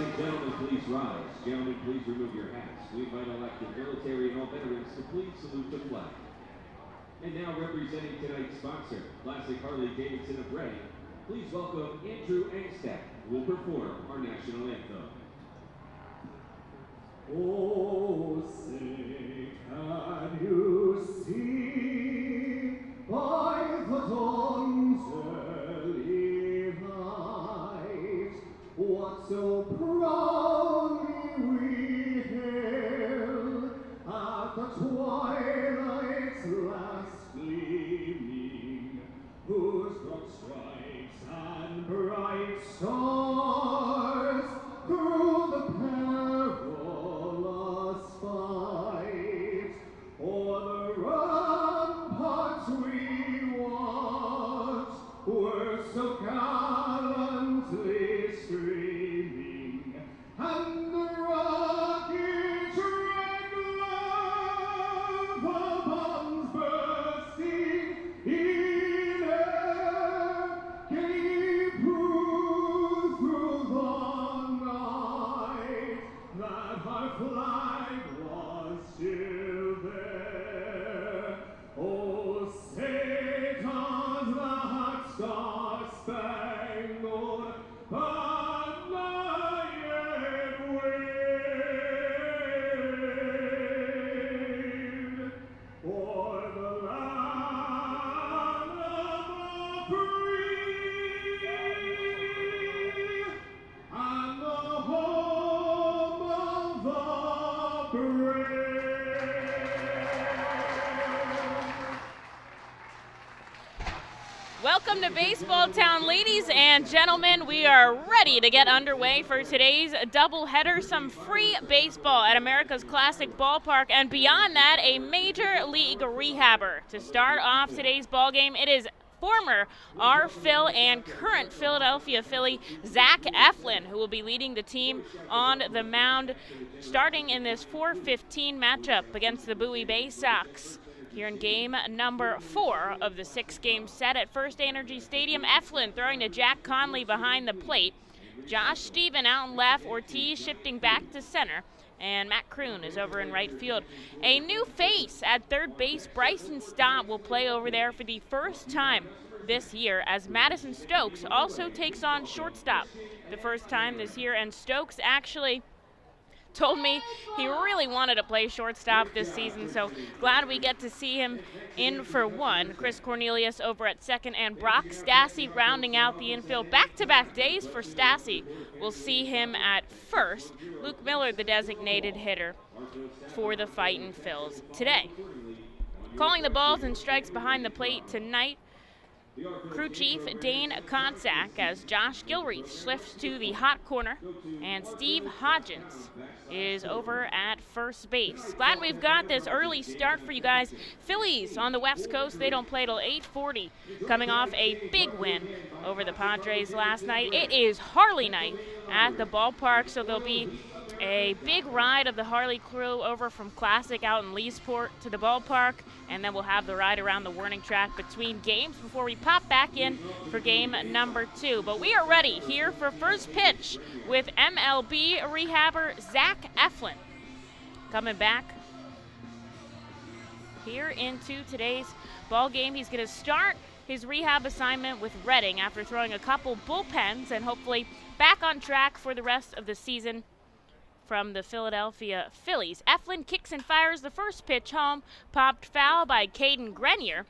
and gentlemen, please rise. Gentlemen, please remove your hats. We invite elected military and all veterans to please salute the flag. And now representing tonight's sponsor, Classic Harley-Davidson of Reading, please welcome Andrew Angstack, who will perform our national anthem. Oh, say, can you see by the dawn's early light what so proudly we hailed at the twilight's last gleaming, whose broad stripes and bright stars through the perilous fight o'er the ramparts we watched were so gallantly streaming, and the rocket red glove of bombs bursting in air gave proof through the night that our flag was still there. Oh, say does that star-spangled banner yet wave o'er the land of the free and the home of the brave? Welcome to Baseball Town, ladies and gentlemen. We are ready to get underway for today's doubleheader. Some free baseball at America's Classic Ballpark, and beyond that, a Major League rehabber. To start off today's ball game, it is former R-Phil and current Philadelphia Philly Zach Eflin, who will be leading the team on the mound, starting in this 4:15 matchup against the Bowie Baysox. Here in game number 4 of the 6-game set at FirstEnergy Stadium, Eflin throwing to Jack Conley behind the plate. Josh Stephen out in left, Ortiz shifting back to center, and Matt Kroon is over in right field. A new face at third base, Bryson Stott, will play over there for the first time this year, as Madison Stokes also takes on shortstop the first time this year, and Stokes actually told me he really wanted to play shortstop this season, so glad we get to see him in for one. Chris Cornelius over at second, and Brock Stassi rounding out the infield. Back-to-back days for Stassi. We'll see him at first. Luke Miller, the designated hitter for the Fightin Phils today. Calling the balls and strikes behind the plate tonight, crew chief Dane Konsak, as Josh Gilreath shifts to the hot corner, and Steve Hodgins is over at first base. Glad we've got this early start for you guys. Phillies on the West Coast, they don't play till 8:40, coming off a big win over the Padres last night. It is Harley night at the ballpark, so there'll be a big ride of the Harley crew over from Classic out in Leesport to the ballpark, and then we'll have the ride around the warning track between games before we pop back in for game number 2. But we are ready here for first pitch with MLB rehabber Zach Eflin. Coming back here into today's ball game. He's going to start his rehab assignment with Reading after throwing a couple bullpens, and hopefully back on track for the rest of the season from the Philadelphia Phillies. Eflin kicks and fires the first pitch home, popped foul by Caden Grenier.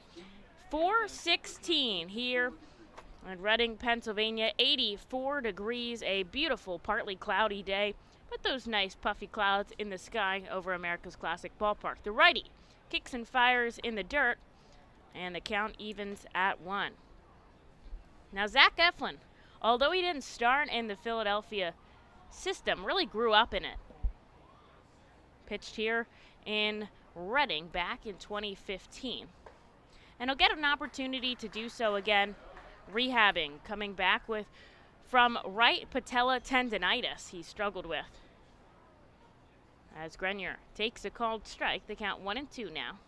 4:16 here in Reading, Pennsylvania. 84 degrees, a beautiful partly cloudy day, but those nice puffy clouds in the sky over America's Classic Ballpark. The righty kicks and fires in the dirt, and the count evens at 1. Now Zach Eflin, although he didn't start in the Philadelphia system, really grew up in it. Pitched here in Reading back in 2015. And he'll get an opportunity to do so again, rehabbing, coming back from right patella tendonitis he struggled with. As Grenier takes a called strike, the count 1-2 now.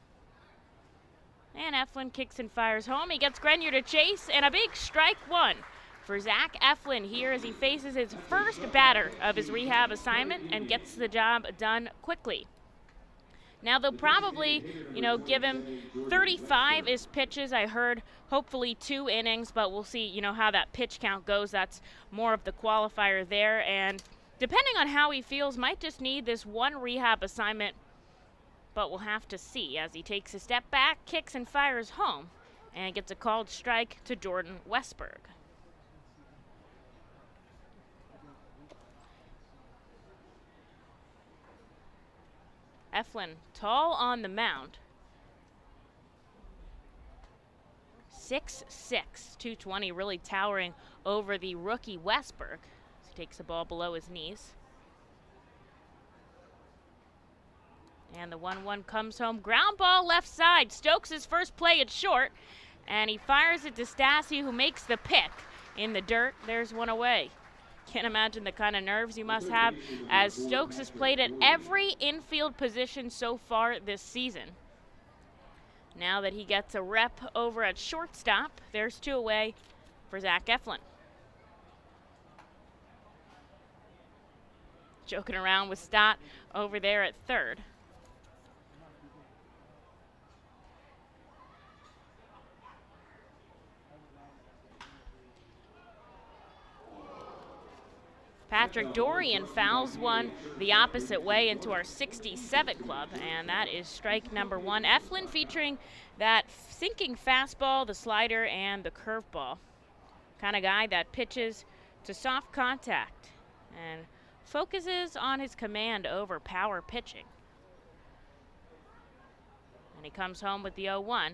And Eflin kicks and fires home. He gets Grenier to chase, and a big strike 1 for Zach Eflin here as he faces his first batter of his rehab assignment and gets the job done quickly. Now they'll probably, give him 35-ish pitches. I heard hopefully 2 innings, but we'll see, how that pitch count goes. That's more of the qualifier there. And depending on how he feels, might just need this one rehab assignment, but we'll have to see as he takes a step back, kicks and fires home, and gets a called strike to Jordan Westberg. Eflin tall on the mound. 6'6", 220, really towering over the rookie Westberg. As he takes the ball below his knees. And the 1-1 comes home. Ground ball left side. Stokes' first play at short. And he fires it to Stassi, who makes the pick in the dirt. There's one away. Can't imagine the kind of nerves you must have, as Stokes has played at every infield position so far this season. Now that he gets a rep over at shortstop, there's 2 away for Zach Eflin. Joking around with Stott over there at third. Patrick Dorian fouls one the opposite way into our 67 club, and that is strike number 1. Eflin featuring that sinking fastball, the slider, and the curveball. Kind of guy that pitches to soft contact and focuses on his command over power pitching. And he comes home with the 0-1.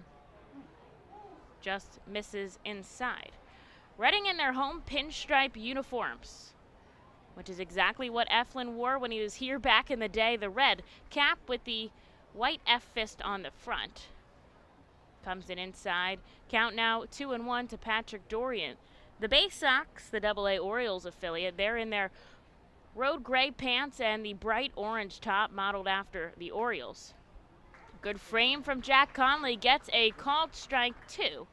Just misses inside. Reading in their home pinstripe uniforms, which is exactly what Eflin wore when he was here back in the day. The red cap with the white F fist on the front. Comes in inside. Count now 2-1 to Patrick Dorian. The Baysox, the AA Orioles affiliate, they're in their road gray pants and the bright orange top modeled after the Orioles. Good frame from Jack Conley, gets a called strike 2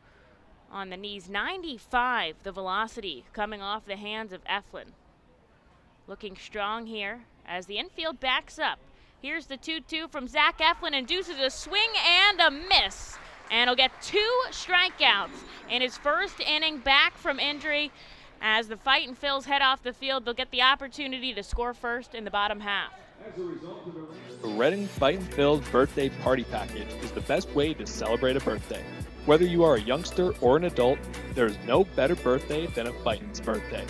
on the knees. 95 the velocity coming off the hands of Eflin. Looking strong here as the infield backs up. Here's the 2-2 from Zach Eflin, induces a swing and a miss. And he'll get 2 strikeouts in his first inning back from injury. As the Fightin' Phils head off the field, they'll get the opportunity to score first in the bottom half. The Reading Fightin' Phils birthday party package is the best way to celebrate a birthday. Whether you are a youngster or an adult, there is no better birthday than a Fightin's birthday.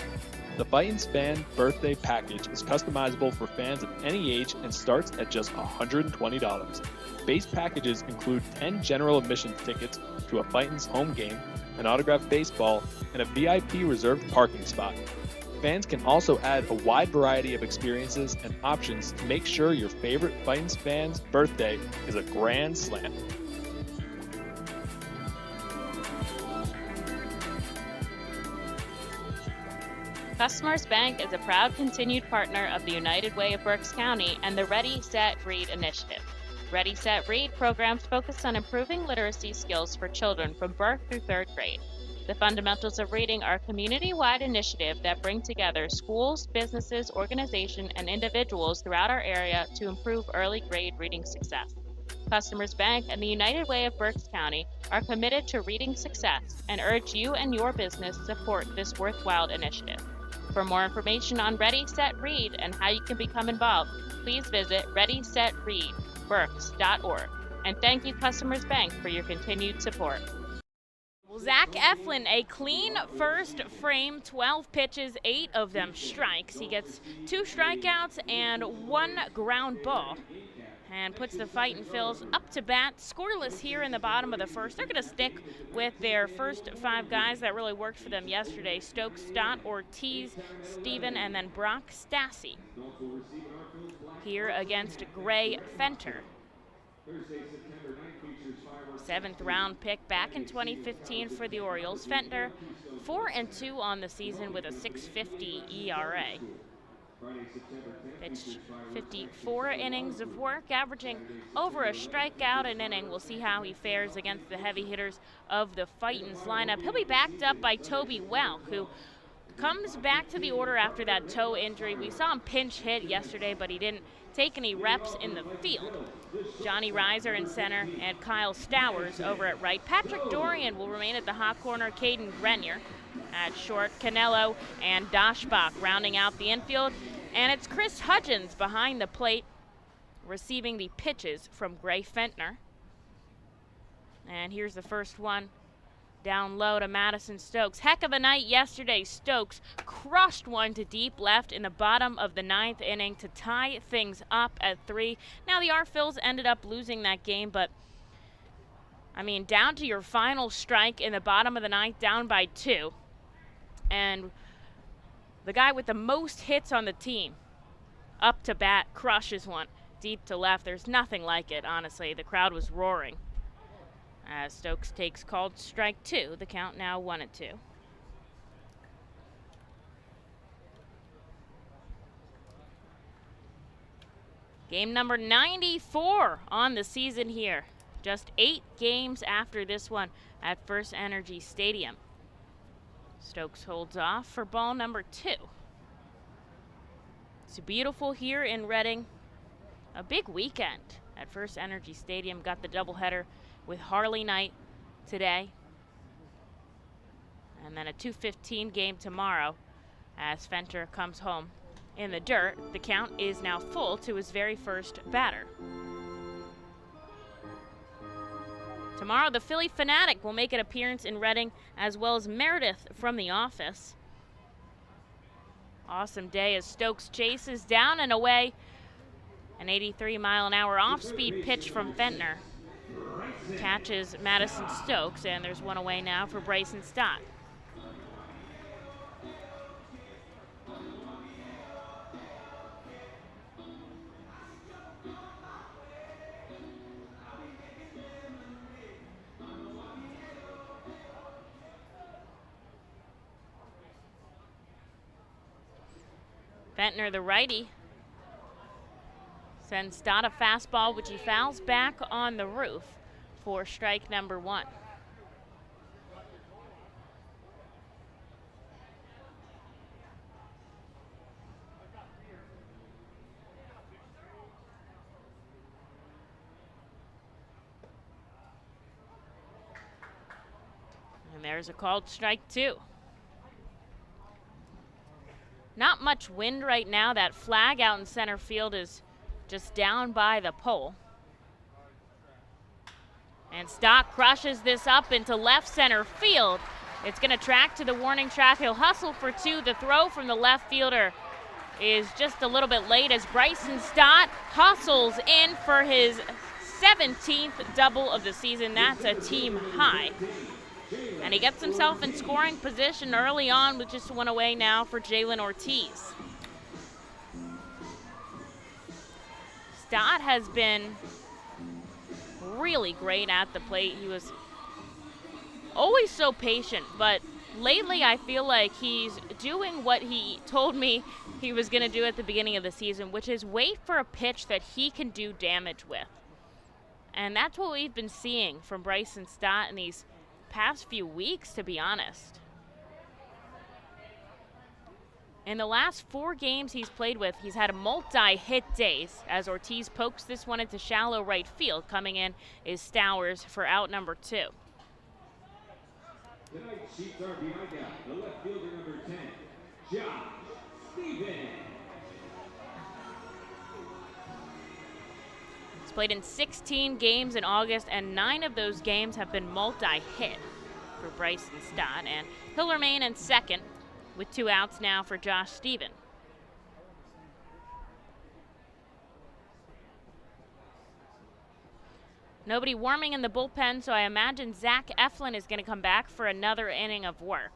The Fightin's Fan Birthday Package is customizable for fans of any age and starts at just $120. Base packages include 10 general admission tickets to a Fightin's home game, an autographed baseball, and a VIP reserved parking spot. Fans can also add a wide variety of experiences and options to make sure your favorite Fightin's fan's birthday is a grand slam. Customers Bank is a proud continued partner of the United Way of Berks County and the Ready, Set, Read initiative. Ready, Set, Read programs focus on improving literacy skills for children from birth through 3rd grade. The Fundamentals of Reading are a community-wide initiative that bring together schools, businesses, organizations, and individuals throughout our area to improve early grade reading success. Customers Bank and the United Way of Berks County are committed to reading success and urge you and your business to support this worthwhile initiative. For more information on Ready, Set, Read and how you can become involved, please visit ReadySetReadBerks.org. And thank you, Customers Bank, for your continued support. Well, Zach Eflin, a clean first frame, 12 pitches, 8 of them strikes. He gets 2 strikeouts and 1 ground ball, and puts the Fightin' Phils up to bat, scoreless here in the bottom of the first. They're going to stick with their first 5 guys that really worked for them yesterday: Stokes, Stott, Ortiz, Steven, and then Brock Stassi. Here against Gray Fenter. 7th round pick back in 2015 for the Orioles. Fenter 4-2 on the season with a 6.50 ERA. Pitched 54 innings of work, averaging over a strikeout an inning. We'll see how he fares against the heavy hitters of the Fightin's lineup. He'll be backed up by Toby Welk, who comes back to the order after that toe injury. We saw him pinch hit yesterday, but he didn't take any reps in the field. Johnny Reiser in center and Kyle Stowers over at right. Patrick Dorian will remain at the hot corner. Caden Grenier at short. Canelo and Doshbach rounding out the infield. And it's Chris Hudgens behind the plate receiving the pitches from Gray Fentner. And here's the first one. Down low to Madison Stokes. Heck of a night yesterday. Stokes crushed one to deep left in the bottom of the 9th inning to tie things up at 3. Now the Arphils ended up losing that game, but I mean, down to your final strike in the bottom of the 9th, down by 2. And the guy with the most hits on the team up to bat crushes one deep to left. There's nothing like it, honestly. The crowd was roaring. As Stokes takes called strike 2, the count now 1-2. Game number 94 on the season here. Just 8 games after this one at FirstEnergy Stadium. Stokes holds off for ball number 2. It's beautiful here in Reading. A big weekend at FirstEnergy Stadium. Got the doubleheader with Harley Knight today. And then a 2:15 game tomorrow as Fenter comes home in the dirt. The count is now full to his very first batter. Tomorrow, the Philly Fanatic will make an appearance in Reading, as well as Meredith from The Office. Awesome day as Stokes chases down and away. An 83-mile-an-hour off-speed pitch from Fentner catches Madison Stokes, and there's one away now for Bryson Stott. Fentner, the righty, sends Stott a fastball, which he fouls back on the roof for strike number 1. And there's a called strike 2. Not much wind right now. That flag out in center field is just down by the pole. And Stott crushes this up into left center field. It's going to track to the warning track. He'll hustle for 2. The throw from the left fielder is just a little bit late as Bryson Stott hustles in for his 17th double of the season. That's a team high. And he gets himself in scoring position early on with just one away now for Jalen Ortiz. Stott has been really great at the plate. He was always so patient, but lately I feel like he's doing what he told me he was going to do at the beginning of the season, which is wait for a pitch that he can do damage with. And that's what we've been seeing from Bryson Stott in these past few weeks, to be honest. In the last 4 games he's played with, he's had multi-hit days as Ortiz pokes this one into shallow right field. Coming in is Stowers for out number 2. Tonight's sheets are behind out. The left fielder number 10, Josh Stevens. He's played in 16 games in August, and 9 of those games have been multi-hit for Bryson Stott, and he'll remain in second with 2 outs now for Josh Stevens. Nobody warming in the bullpen, so I imagine Zach Eflin is going to come back for another inning of work.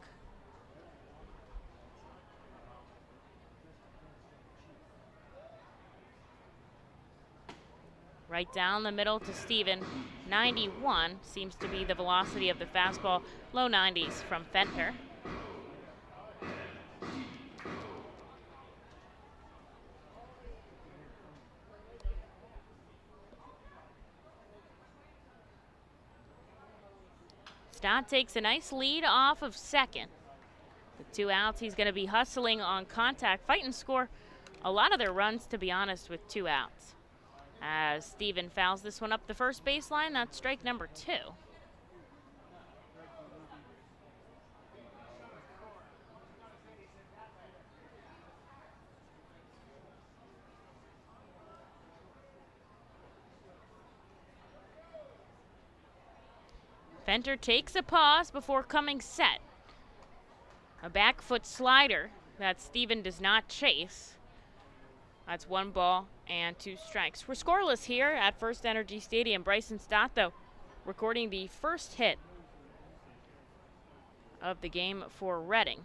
Right down the middle to Steven. 91 seems to be the velocity of the fastball. Low 90s from Fenter. Stott takes a nice lead off of second. With 2 outs, he's going to be hustling on contact. Fightin score a lot of their runs, to be honest, with 2 outs. As Steven fouls this one up the first baseline, that's strike number 2. Fenter takes a pause before coming set. A back foot slider that Steven does not chase. That's 1 ball and 2 strikes. We're scoreless here at FirstEnergy Stadium. Bryson Stott, though, recording the first hit of the game for Reading.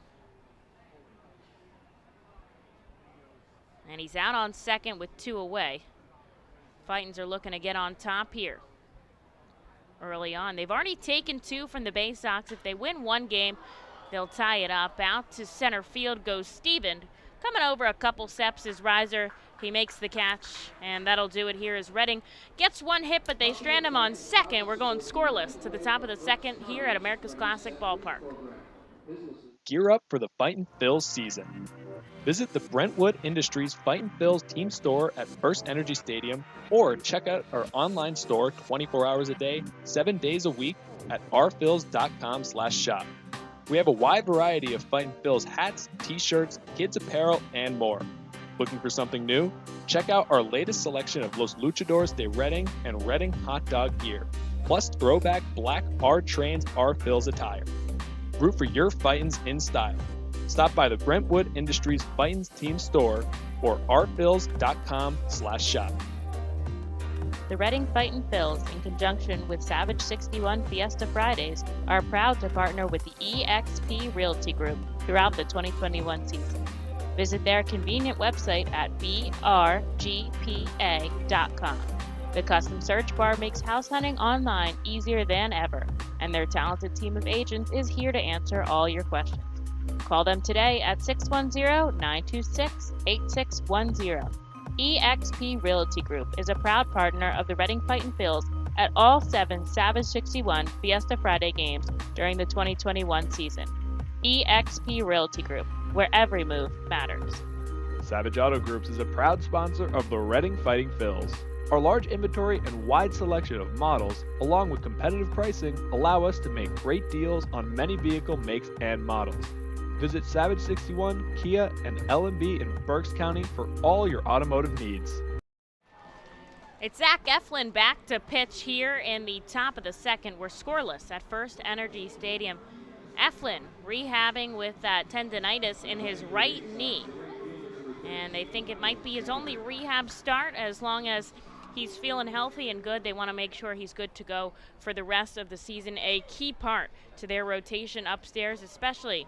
And he's out on second with 2 away. Fightins are looking to get on top here early on. They've already taken 2 from the Baysox. If they win 1 game, they'll tie it up. Out to center field goes Steven. Coming over a couple steps is Reiser. He makes the catch, and that'll do it here as Reading gets 1 hit, but they strand him on second. We're going scoreless to the top of the second here at America's Classic Ballpark. Gear up for the Fightin Phils season. Visit the Brentwood Industries Fightin Phils team store at FirstEnergy Stadium, or check out our online store 24 hours a day, 7 days a week at rphils.com/shop. We have a wide variety of Fightin Phils hats, t-shirts, kids apparel, and more. Looking for something new? Check out our latest selection of Los Luchadores de Reading and Reading hot dog gear, plus throwback black R-Trains R-Phils attire. Root for your Fightins in style. Stop by the Brentwood Industries Fightins team store or rphils.com/shop. The Reading Fightin Phils, in conjunction with Savage 61 Fiesta Fridays, are proud to partner with the eXp Realty Group throughout the 2021 season. Visit their convenient website at brgpa.com. The custom search bar makes house hunting online easier than ever, and their talented team of agents is here to answer all your questions. Call them today at 610-926-8610. eXp Realty Group is a proud partner of the Reading Fightin Phils at all 7 Savage 61 Fiesta Friday games during the 2021 season. eXp Realty Group, where every move matters. Savage Auto Groups is a proud sponsor of the Reading Fightin Phils. Our large inventory and wide selection of models, along with competitive pricing, allow us to make great deals on many vehicle makes and models. Visit Savage 61, Kia, and L&B in Berks County for all your automotive needs. It's Zach Eflin back to pitch here in the top of the second. We're scoreless at FirstEnergy Stadium. Eflin rehabbing with tendonitis in his right knee. And they think it might be his only rehab start. As long as he's feeling healthy and good, they want to make sure he's good to go for the rest of the season. A key part to their rotation upstairs, especially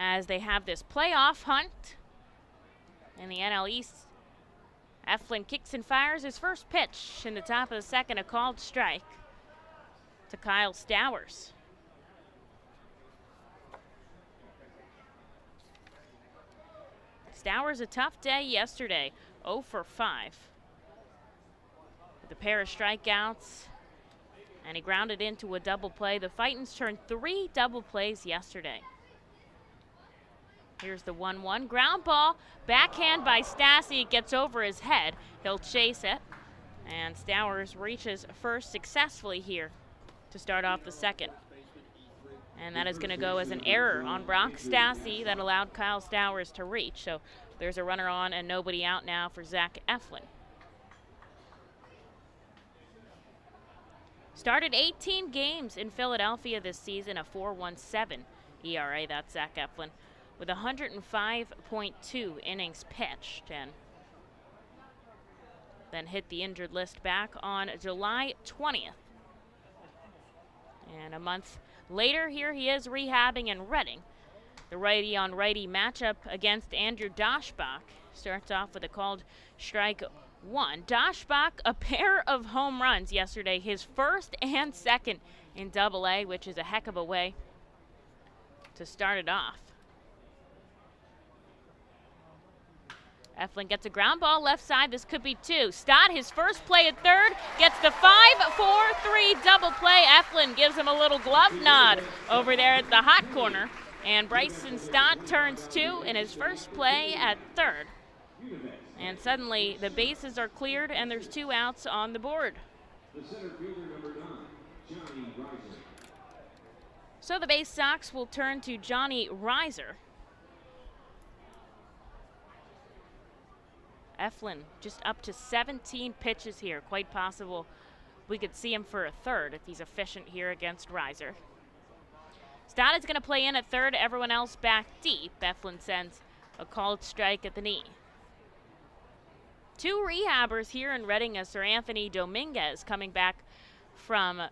as they have this playoff hunt in the NL East. Eflin kicks and fires his first pitch in the top of the second, a called strike to Kyle Stowers. Stowers a tough day yesterday, 0 for 5. With a pair of strikeouts, and he grounded into a double play. The Fightins turned 3 double plays yesterday. Here's the 1-1. Ground ball, backhand by Stassi. It gets over his head. He'll chase it. And Stowers reaches first successfully here to start off the second. And that is going to go as an error on Brock Stassi that allowed Kyle Stowers to reach. So there's a runner on and nobody out now for Zach Eflin. Started 18 games in Philadelphia this season, a 4.17 ERA. That's Zach Eflin, with 105.2 innings pitched, and then hit the injured list back on July 20th. And a month later, here he is rehabbing in Reading. The righty-on-righty matchup against Andrew Daschbach starts off with a called strike 1. Daschbach, a pair of home runs yesterday, his first and second in Double-A, which is a heck of a way to start it off. Eflin gets a ground ball left side. This could be 2. Stott, his first play at third, gets the 5-4-3 double play. Eflin gives him a little glove nod over there at the hot corner. And Bryson Stott turns 2 in his first play at third. And suddenly the bases are cleared and there's 2 outs on the board. The center fielder, number 9, Johnny Reiser. So the Baysox will turn to Johnny Reiser. Eflin just up to 17 pitches here. Quite possible we could see him for a third if he's efficient here against Reiser. Stott is going to play in at third, everyone else back deep. Eflin sends a called strike at the knee. 2 rehabbers here in Reading as Sir Anthony Dominguez coming back from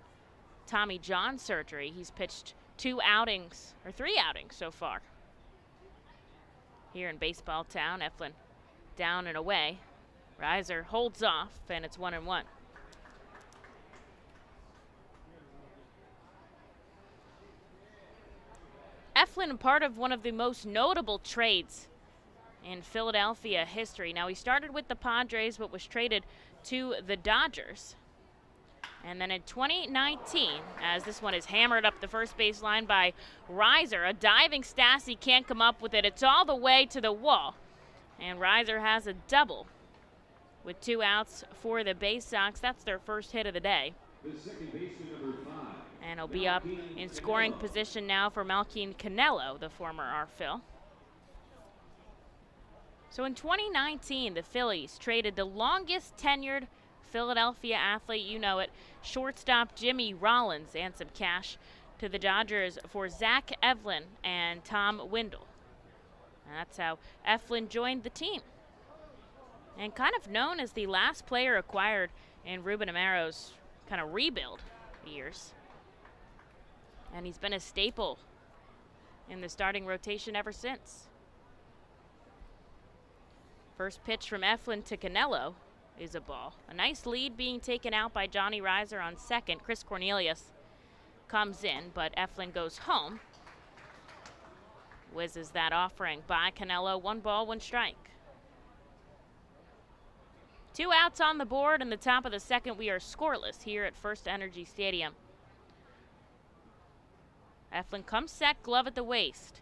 Tommy John surgery. He's pitched 3 outings so far. Here in baseball town, Eflin down and away. Reiser holds off, and it's 1-1. Eflin, part of one of the most notable trades in Philadelphia history. Now, he started with the Padres, but was traded to the Dodgers. And then in 2019, as this one is hammered up the first base line by Reiser, a diving Stassi can't come up with it. It's all the way to the wall. And Reiser has a double with 2 outs for the Baysox. That's their first hit of the day. The second baseman, number 5. And he'll be up in scoring position now for Malkin Canelo, the former RFL. So in 2019, the Phillies traded the longest tenured Philadelphia athlete, you know it, shortstop Jimmy Rollins, and some cash to the Dodgers for Zach Eflin and Tom Windle. And that's how Eflin joined the team. And kind of known as the last player acquired in Ruben Amero's kind of rebuild years. And he's been a staple in the starting rotation ever since. First pitch from Eflin to Canelo is a ball. A nice lead being taken out by Johnny Reiser on second. Chris Cornelius comes in, but Eflin goes home. Whizzes that offering by Canelo. 1 ball, 1 strike. 2 outs on the board. In the top of the second, we are scoreless here at FirstEnergy Stadium. Eflin comes set, glove at the waist.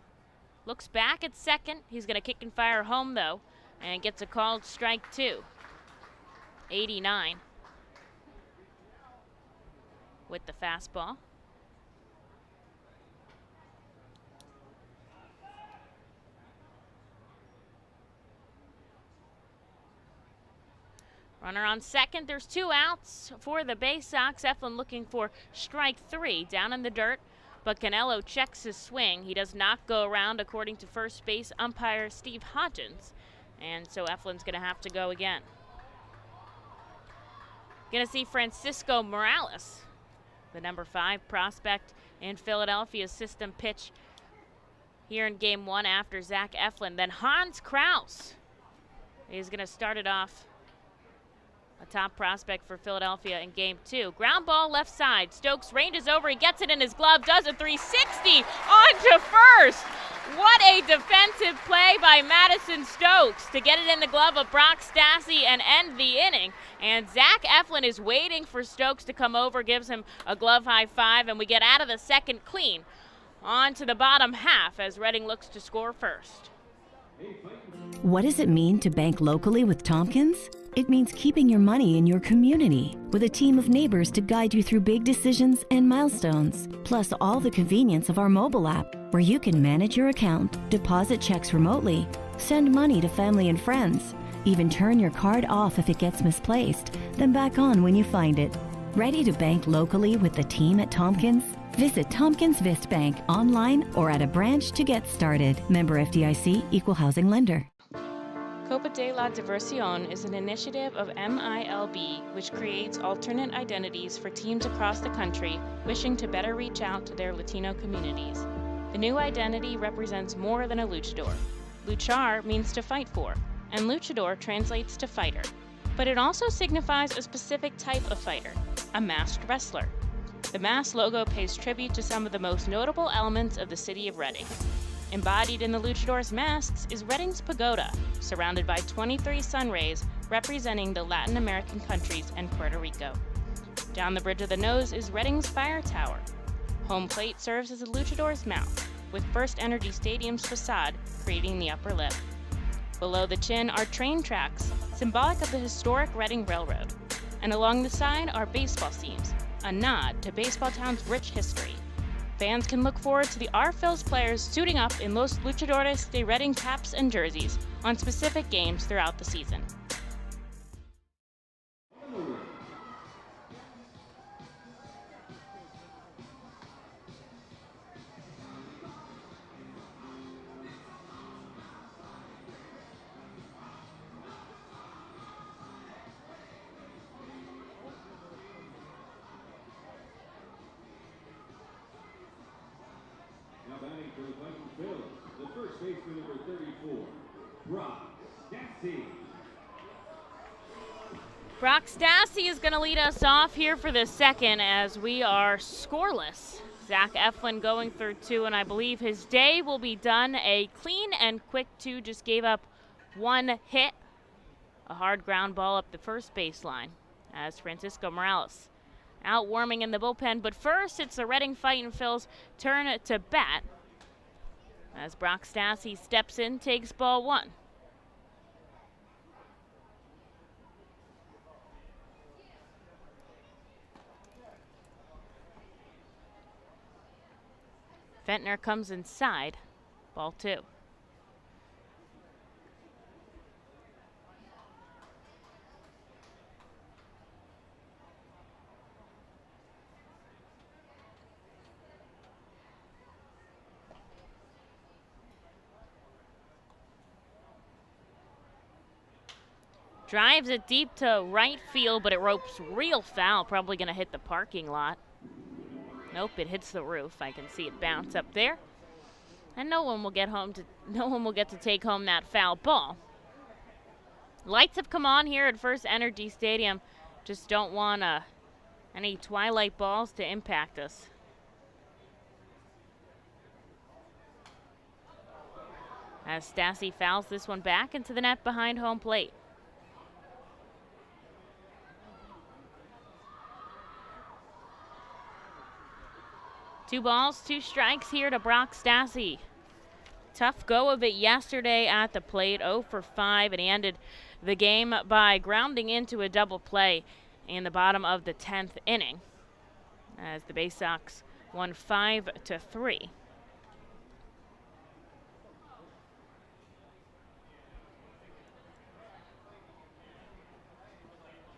Looks back at second. He's going to kick and fire home, though, and gets a called strike 2. 89 with the fastball. Runner on second. There's 2 outs for the Baysox. Eflin looking for strike 3 down in the dirt, but Canelo checks his swing. He does not go around, according to first base umpire Steve Hodgins, and so Eflin's going to have to go again. Going to see Francisco Morales, the number 5 prospect in Philadelphia's system, pitch here in game 1 after Zach Eflin. Then Hans Kraus is going to start it off, a top prospect for Philadelphia in game 2. Ground ball left side. Stokes ranges over. He gets it in his glove. Does a 360 on to first. What a defensive play by Madison Stokes to get it in the glove of Brock Stassi and end the inning. And Zach Eflin is waiting for Stokes to come over, gives him a glove high five, and we get out of the second clean on to the bottom half as Reading looks to score first. What does it mean to bank locally with Tompkins? It means keeping your money in your community with a team of neighbors to guide you through big decisions and milestones, plus all the convenience of our mobile app where you can manage your account, deposit checks remotely, send money to family and friends, even turn your card off if it gets misplaced, then back on when you find it. Ready to bank locally with the team at Tompkins? Visit Tompkins Vist Bank online or at a branch to get started. Member FDIC, Equal Housing Lender. Copa de la Diversión is an initiative of MILB which creates alternate identities for teams across the country wishing to better reach out to their Latino communities. The new identity represents more than a luchador. Luchar means to fight for, and luchador translates to fighter. But it also signifies a specific type of fighter, a masked wrestler. The mask logo pays tribute to some of the most notable elements of the city of Reading. Embodied in the luchador's masks is Reading's pagoda, surrounded by 23 sun rays representing the Latin American countries and Puerto Rico. Down the bridge of the nose is Reading's fire tower. Home plate serves as a luchador's mouth, with FirstEnergy Stadium's facade creating the upper lip. Below the chin are train tracks, symbolic of the historic Reading Railroad. And along the side are baseball seams, a nod to Baseball Town's rich history. Fans can look forward to the R-Phils players suiting up in Los Luchadores de Reading caps and jerseys on specific games throughout the season. Now batting for the Fightin Phils, the first baseman number 34, Brock Stassi. Brock Stassi is going to lead us off here for the second as we are scoreless. Zach Eflin going through 2, and I believe his day will be done. A clean and quick 2, just gave up 1 hit. A hard ground ball up the first baseline as Francisco Morales out warming in the bullpen. But first, it's the Reading Fightin Phils' turn to bat as Brock Stassi steps in, takes ball 1. Fentner comes inside, ball 2. Drives it deep to right field, but it ropes real foul, probably going to hit the parking lot. Nope, it hits the roof. I can see it bounce up there. And no one will get to take home that foul ball. Lights have come on here at FirstEnergy Stadium. Just don't want any twilight balls to impact us. As Stassi fouls this one back into the net behind home plate. 2 balls, 2 strikes here to Brock Stassi. Tough go of it yesterday at the plate, 0 for 5, and he ended the game by grounding into a double play in the bottom of the 10th inning as the Baysox won 5-3.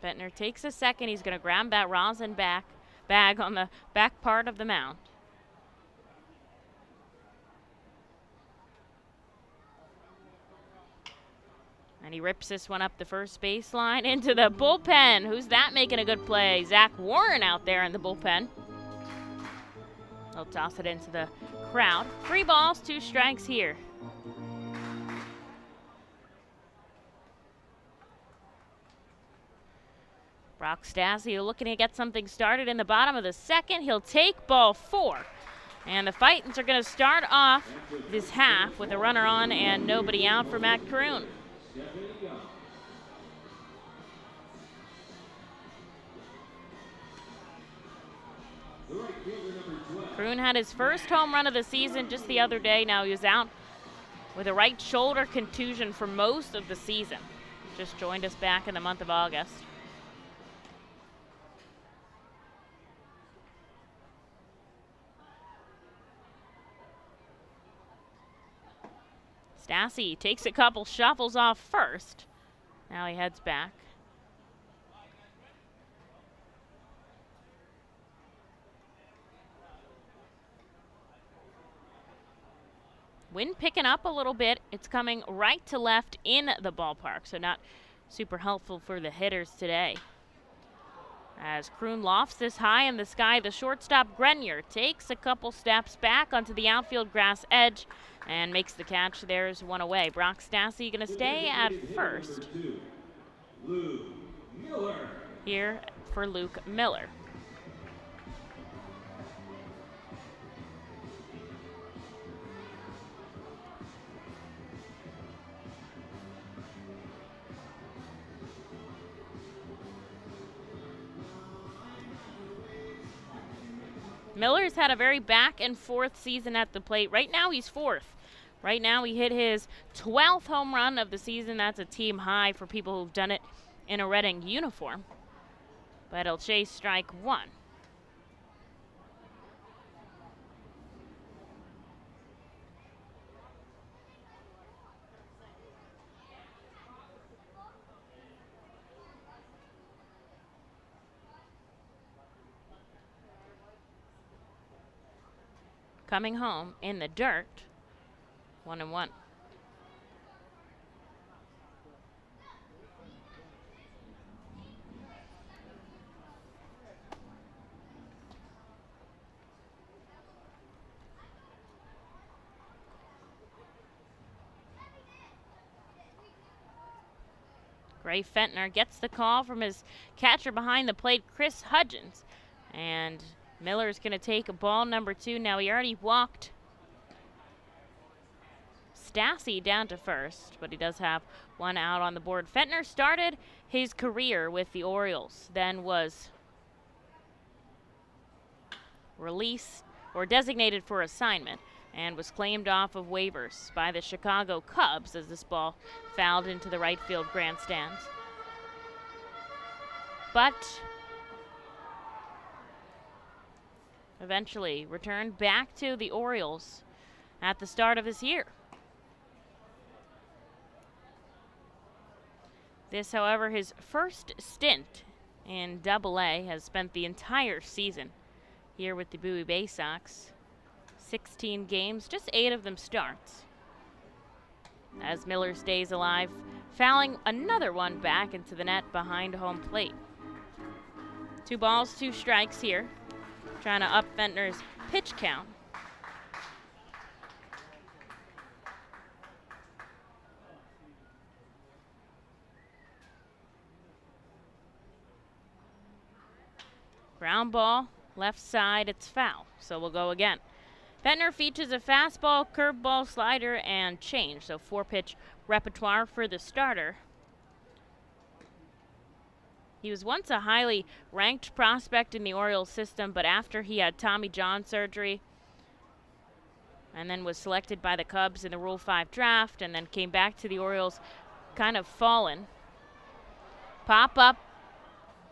Fentner takes a second. He's going to grab that rosin bag on the back part of the mound. And he rips this one up the first baseline into the bullpen. Who's that making a good play? Zach Warren out there in the bullpen. He'll toss it into the crowd. 3 balls, 2 strikes here. Brock Stassi looking to get something started in the bottom of the second. He'll take ball 4. And the Fightins are going to start off this half with a runner on and nobody out for Matt Kroon. Kroon had his first home run of the season just the other day. Now he was out with a right shoulder contusion for most of the season. Just joined us back in the month of August. Stassi takes a couple shuffles off first. Now he heads back. Wind picking up a little bit. It's coming right to left in the ballpark, so not super helpful for the hitters today. As Kroon lofts this high in the sky, the shortstop Grenier takes a couple steps back onto the outfield grass edge and makes the catch. There's one away. Brock Stassi going to stay at first. Here for Luke Miller. Miller's had a very back and forth season at the plate. Right now he's 4th. Right now he hit his 12th home run of the season. That's a team high for people who've done it in a Reading uniform. But he'll chase strike 1. Coming home in the dirt, 1-1. Gray Fentner gets the call from his catcher behind the plate, Chris Hudgens. And Miller's going to take a ball number 2. Now he already walked Stassi down to first, but he does have 1 out on the board. Fentner started his career with the Orioles, then was released or designated for assignment and was claimed off of waivers by the Chicago Cubs as this ball fouled into the right field grandstands. But eventually returned back to the Orioles at the start of this year. This, however, his first stint in Double-A, has spent the entire season here with the Bowie Baysox. 16 games, just 8 of them starts. As Miller stays alive, fouling another one back into the net behind home plate. 2 balls, 2 strikes here, trying to up Fentner's pitch count. Ground ball, left side, it's foul, so we'll go again. Fentner features a fastball, curveball, slider, and change, so 4-pitch repertoire for the starter. He was once a highly ranked prospect in the Orioles system, but after he had Tommy John surgery and then was selected by the Cubs in the Rule 5 draft and then came back to the Orioles, kind of fallen. Pop up.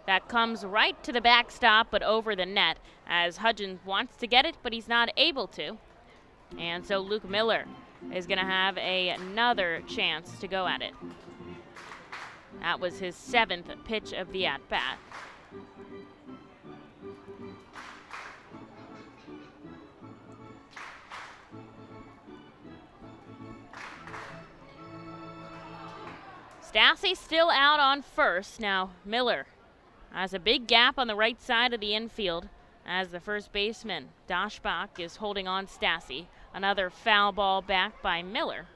That comes right to the backstop, but over the net, as Hudgens wants to get it, but he's not able to. And so Luke Miller is going to have another chance to go at it. That was his 7th pitch of the at-bat. Stassi still out on first. Now Miller has a big gap on the right side of the infield as the first baseman, Daschbach, is holding on Stassi. Another foul ball back by Miller.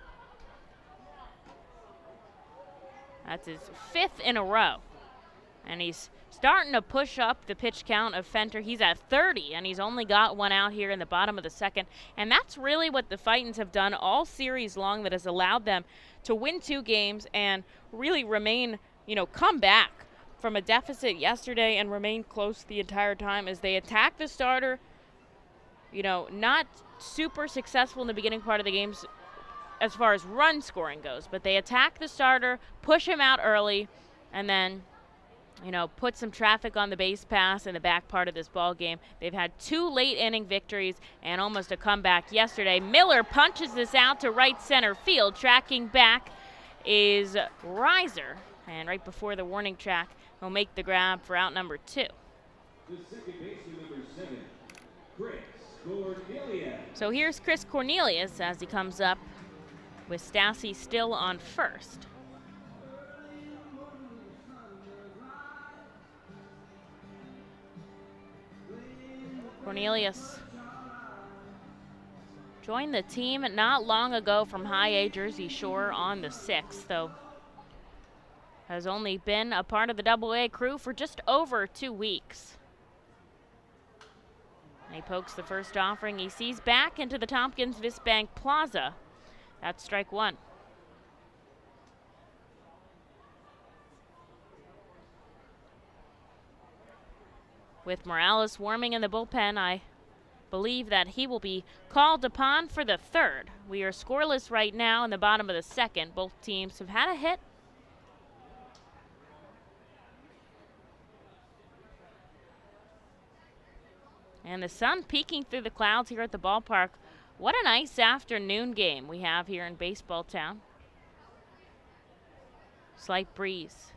That's his 5th in a row. And he's starting to push up the pitch count of Fentner. He's at 30, and he's only got 1 out here in the bottom of the 2nd. And that's really what the Fightins have done all series long that has allowed them to win 2 games and really remain, come back from a deficit yesterday and remain close the entire time as they attack the starter. Not super successful in the beginning part of the games as far as run scoring goes, but they attack the starter, push him out early, and then, put some traffic on the base pass in the back part of this ball game. They've had 2 late inning victories and almost a comeback yesterday. Miller punches this out to right center field. Tracking back is Reiser, and right before the warning track, he'll make the grab for out number 2. The second baseman, number 7, Chris Cornelius. So here's Chris Cornelius as he comes up with Stassi still on first. Cornelius joined the team not long ago from High A Jersey Shore on the 6th, though has only been a part of the Double-A crew for just over 2 weeks. And he pokes the first offering he sees back into the Tompkins Bank Plaza. That's strike 1. With Morales warming in the bullpen, I believe that he will be called upon for the third. We are scoreless right now in the bottom of the second. Both teams have had a hit. And the sun peeking through the clouds here at the ballpark. What a nice afternoon game we have here in Baseball Town. Slight breeze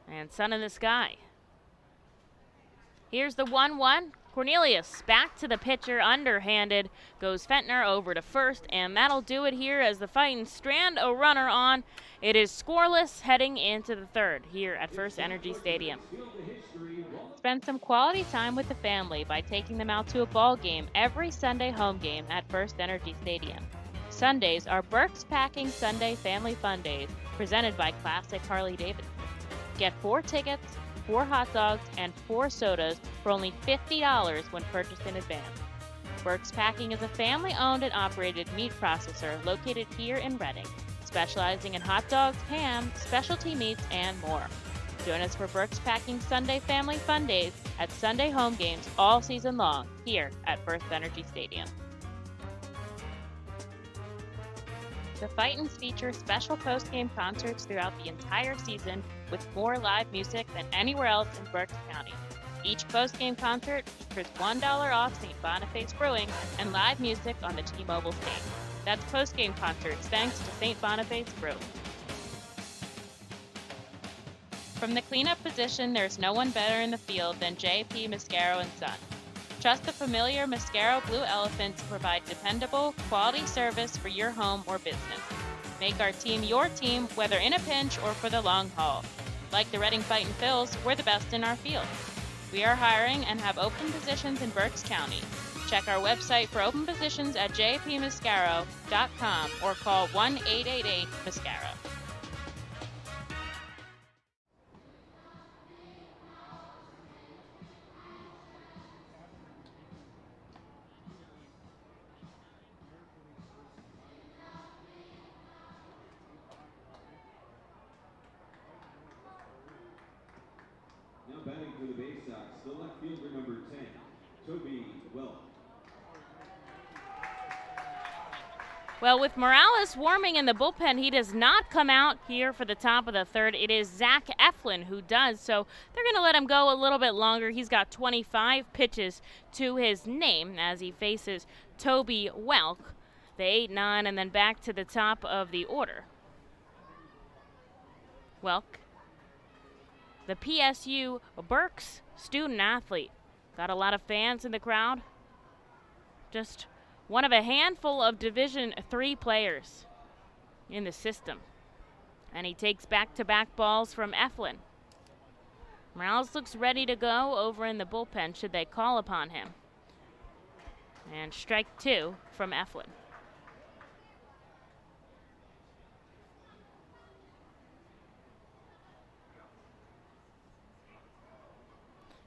and sun in the sky. Here's the 1-1. Cornelius back to the pitcher, underhanded. Goes Fentner over to first, and that'll do it here as the Fightin strand a runner on. It is scoreless heading into the third here at FirstEnergy Stadium. Spend some quality time with the family by taking them out to a ball game every Sunday home game at FirstEnergy Stadium. Sundays are Burke's Packing Sunday Family Fun Days, presented by Classic Harley-Davidson. Get 4 tickets, 4 hot dogs, and 4 sodas for only $50 when purchased in advance. Burke's Packing is a family-owned and operated meat processor located here in Reading, specializing in hot dogs, ham, specialty meats, and more. Join us for Burke's Packing Sunday Family Fun Days at Sunday home games all season long here at FirstEnergy Stadium. The Fightins feature special post-game concerts throughout the entire season with more live music than anywhere else in Berks County. Each post-game concert features $1 off St. Boniface Brewing and live music on the T-Mobile stage. That's post-game concerts thanks to St. Boniface Brewing. From the cleanup position, there's no one better in the field than J.P. Mascaro & Son. Trust the familiar Mascaro Blue Elephant to provide dependable, quality service for your home or business. Make our team your team, whether in a pinch or for the long haul. Like the Reading Fightin Phils, we're the best in our field. We are hiring and have open positions in Berks County. Check our website for open positions at jpmascaro.com or call 1-888-MASCARO. Now batting for the Baysox, the left fielder number 10, Toby Welk. Well, with Morales warming in the bullpen, he does not come out here for the top of the third. It is Zach Eflin who does, so they're going to let him go a little bit longer. He's got 25 pitches to his name as he faces Toby Welk, the 8-9, and then back to the top of the order. Welk, the PSU Berks student athlete. Got a lot of fans in the crowd. Just one of a handful of Division III players in the system. And he takes back-to-back balls from Eflin. Morales looks ready to go over in the bullpen should they call upon him. And strike 2 from Eflin.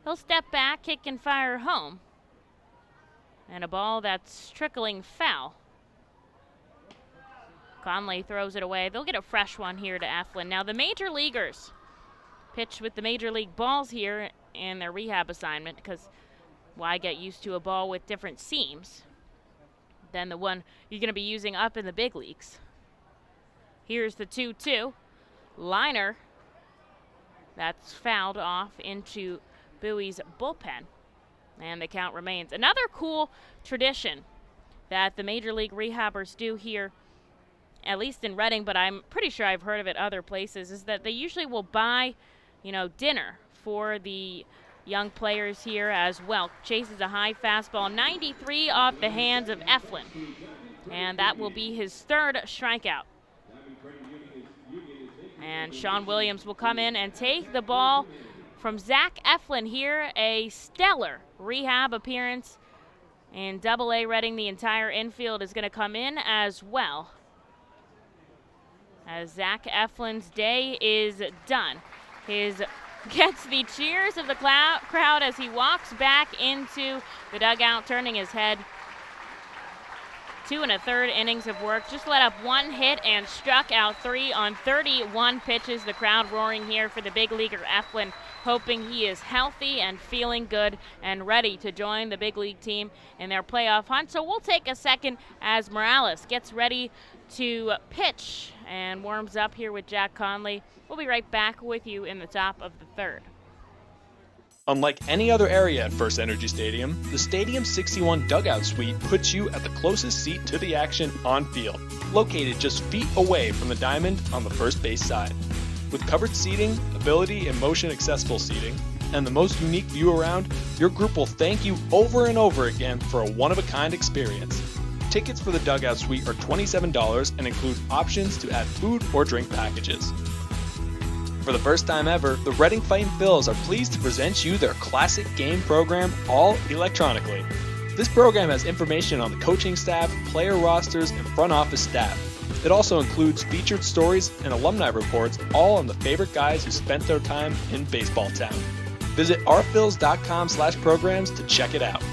He'll step back, kick and fire home. And a ball that's trickling foul. Conley throws it away. They'll get a fresh one here to Eflin. Now the major leaguers pitch with the major league balls here in their rehab assignment because why get used to a ball with different seams than the one you're going to be using up in the big leagues. Here's the 2-2. Liner. That's fouled off into Bowie's bullpen. And the count remains. Another cool tradition that the Major League rehabbers do here, at least in Reading, but I'm pretty sure I've heard of it other places, is that they usually will buy, dinner for the young players here as well. Chases a high fastball, 93 off the hands of Eflin. And that will be his third strikeout. And Sean Williams will come in and take the ball from Zach Eflin here, a stellar rehab appearance in Double-A Reading. The entire infield is going to come in as well, as Zach Eflin's day is done. Gets the cheers of the crowd as he walks back into the dugout, turning his head. 2 1/3 innings of work. Just let up 1 hit and struck out 3 on 31 pitches. The crowd roaring here for the big leaguer Eflin. hoping he is healthy and feeling good and ready to join the big league team in their playoff hunt. So we'll take a second as Morales gets ready to pitch and warms up here with Jack Conley. We'll be right back with you in the top of the third. Unlike any other area at FirstEnergy Stadium, the Stadium's 61 dugout suite puts you at the closest seat to the action on field, located just feet away from the diamond on the first base side. With covered seating, ability and motion accessible seating, and the most unique view around, your group will thank you over and over again for a one-of-a-kind experience. Tickets for the dugout suite are $27 and include options to add food or drink packages. For the first time ever, the Reading Fightin' Phils are pleased to present you their classic game program all electronically. This program has information on the coaching staff, player rosters, and front office staff. It also includes featured stories and alumni reports, all on the favorite guys who spent their time in baseball town. Visit ourphils.com/programs to check it out.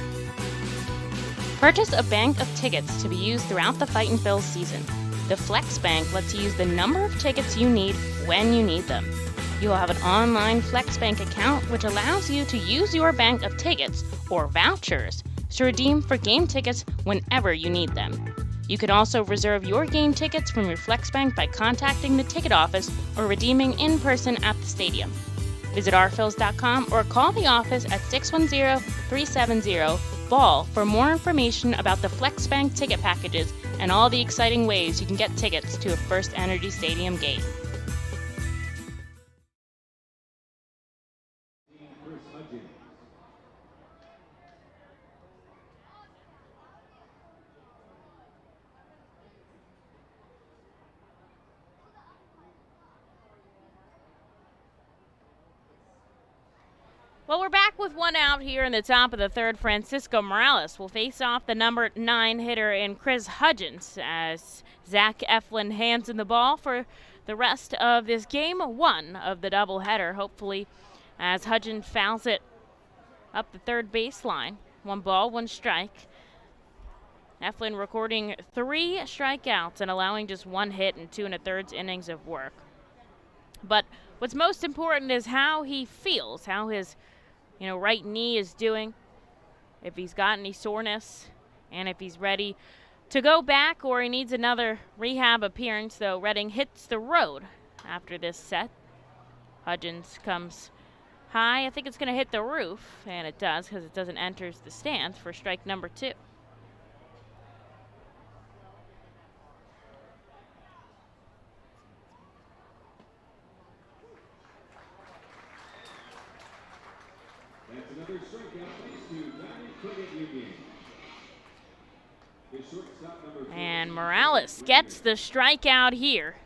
Purchase a bank of tickets to be used throughout the Fightin' Phils season. The Flex Bank lets you use the number of tickets you need when you need them. You will have an online Flex Bank account which allows you to use your bank of tickets or vouchers to redeem for game tickets whenever you need them. You can also reserve your game tickets from your Flex Bank by contacting the ticket office or redeeming in person at the stadium. Visit ourphils.com or call the office at 610-370-BALL for more information about the Flex Bank ticket packages and all the exciting ways you can get tickets to a FirstEnergy Stadium game. Well, we're back with one out here in the top of the third. Francisco Morales will face off the number 9 hitter in Chris Hudgens as Zach Eflin hands in the ball for the rest of this game 1 of the doubleheader, hopefully, as Hudgens fouls it up the third baseline. 1 ball, 1 strike. Eflin recording 3 strikeouts and allowing just 1 hit in 2 1/3 innings of work. But what's most important is how he feels, how his right knee is doing, if he's got any soreness, and if he's ready to go back or he needs another rehab appearance, though Reading hits the road after this set. Hudgens comes high. I think it's going to hit the roof, and it does because it doesn't enter the stands for strike number 2. And Morales gets the strikeout here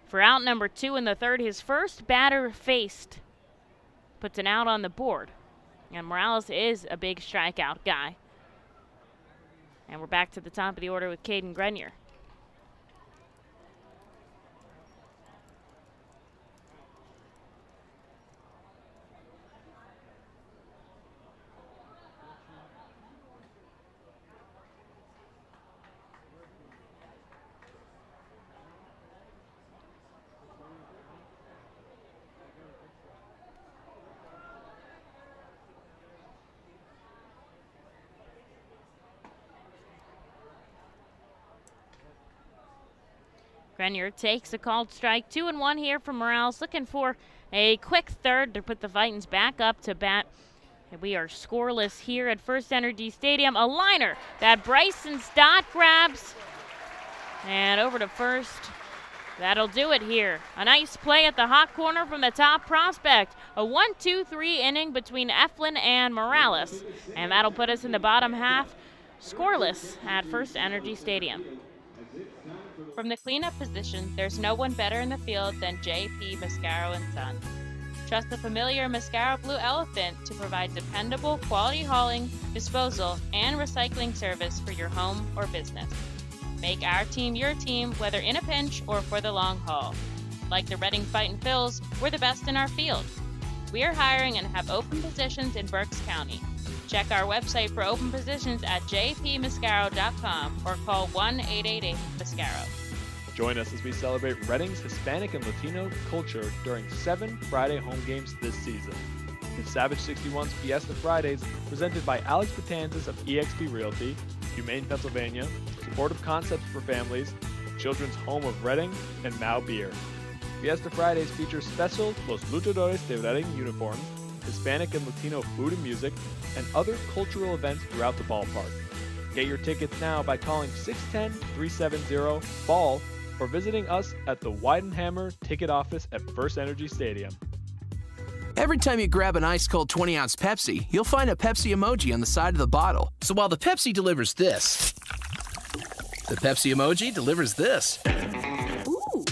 for out number 2 in the third. His first batter faced puts an out on the board. And Morales is a big strikeout guy. And we're back to the top of the order with Caden Grenier. Grenier takes a called strike. 2-1 here from Morales, looking for a quick third to put the Fightins back up to bat. And we are scoreless here at FirstEnergy Stadium. A liner that Bryson Stott grabs. And over to first. That'll do it here. A nice play at the hot corner from the top prospect. A 1-2-3 inning between Eflin and Morales. And that'll put us in the bottom half, scoreless at FirstEnergy Stadium. From the cleanup position, there's no one better in the field than J.P. Mascaro & Sons. Trust the familiar Mascaro Blue Elephant to provide dependable quality hauling, disposal, and recycling service for your home or business. Make our team your team, whether in a pinch or for the long haul. Like the Reading Fightin' Phils, we're the best in our field. We are hiring and have open positions in Berks County. Check our website for open positions at jpmascaro.com or call 1-888-MASCARO. Join us as we celebrate Reading's Hispanic and Latino culture during 7 Friday home games this season. The Savage 61's Fiesta Fridays, presented by Alex Batanzas of eXp Realty, Humane Pennsylvania, Supportive Concepts for Families, Children's Home of Reading, and Mao Beer. Fiesta Fridays features special Los Luchadores de Reading uniforms, Hispanic and Latino food and music, and other cultural events throughout the ballpark. Get your tickets now by calling 610-370-BALL or visiting us at the Weidenhammer ticket office at FirstEnergy Stadium. Every time you grab an ice-cold 20-ounce Pepsi, you'll find a Pepsi emoji on the side of the bottle. So while the Pepsi delivers this, the Pepsi emoji delivers this. Ooh.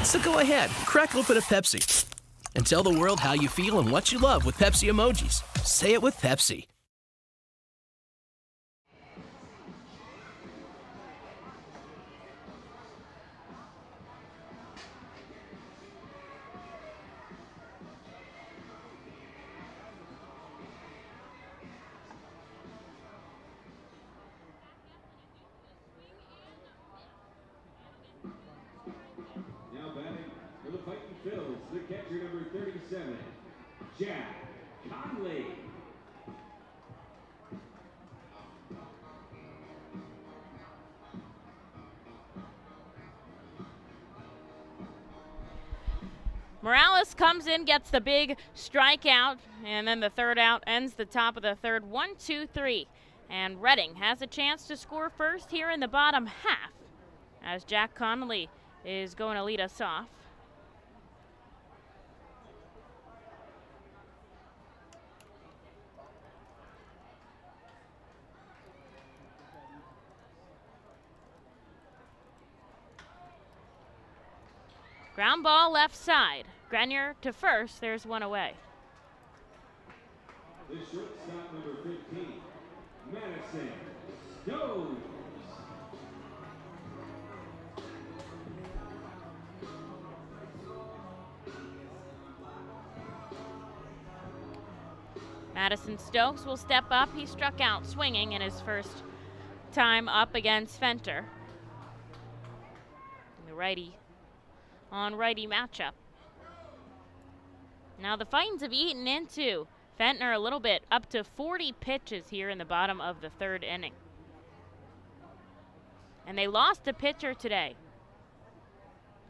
So go ahead, crack open a Pepsi and tell the world how you feel and what you love with Pepsi emojis. Say it with Pepsi. Now batting for the Fightin Phils, the catcher number 37, Jack Conley. Morales comes in, gets the big strikeout, and then the third out ends the top of the third. 1-2-3. And Reading has a chance to score first here in the bottom half as Jack Connolly is going to lead us off. Ground ball left side. Grenier to first. There's one away. The shortstop number 15, Madison Stokes. Madison Stokes will step up. He struck out swinging in his first time up against Fenter. The righty on righty matchup. Now the Fightins have eaten into Fentner a little bit, up to 40 pitches here in the bottom of the third inning. And they lost a pitcher today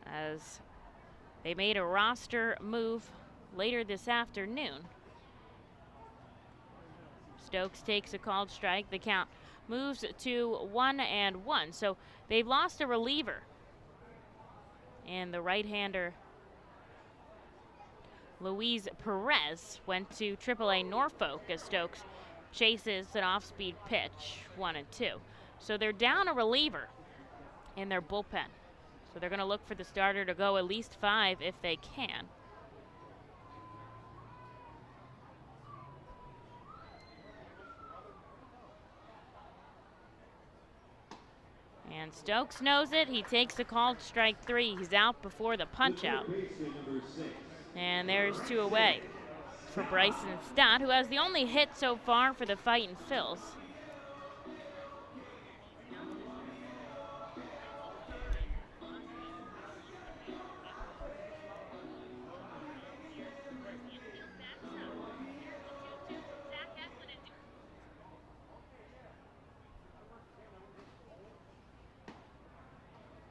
as they made a roster move later this afternoon. Stokes takes a called strike. The count moves to 1-1. So they've lost a reliever. And the right-hander Luis Perez went to AAA Norfolk as Stokes chases an off-speed pitch, 1-2. So they're down a reliever in their bullpen. So they're going to look for the starter to go at least 5 if they can. And Stokes knows it. He takes a called strike 3. He's out before the punch out. And there's 2 away for Bryson Stott, who has the only hit so far for the Fightin Phils.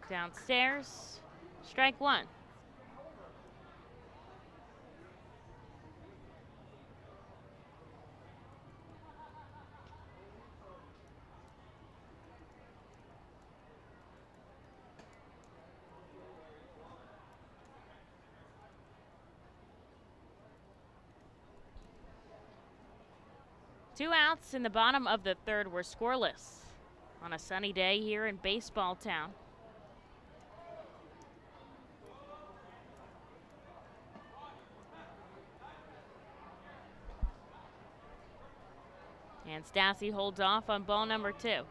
Downstairs, strike 1. Two outs in the bottom of the third were scoreless on a sunny day here in Baseball Town. And Stassi holds off on ball number 2.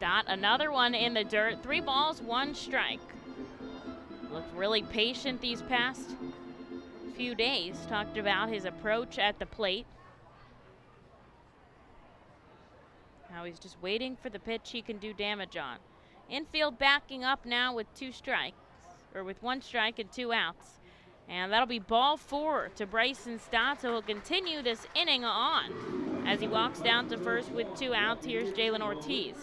Stott, another one in the dirt. 3 balls, 1 strike. Looked really patient these past few days. Talked about his approach at the plate. Now he's just waiting for the pitch he can do damage on. Infield backing up now with 2 strikes, or with 1 strike and 2 outs. And that'll be ball 4 to Bryson Stott, so he'll continue this inning on. As he walks down to first with 2 outs, here's Jalen Ortiz.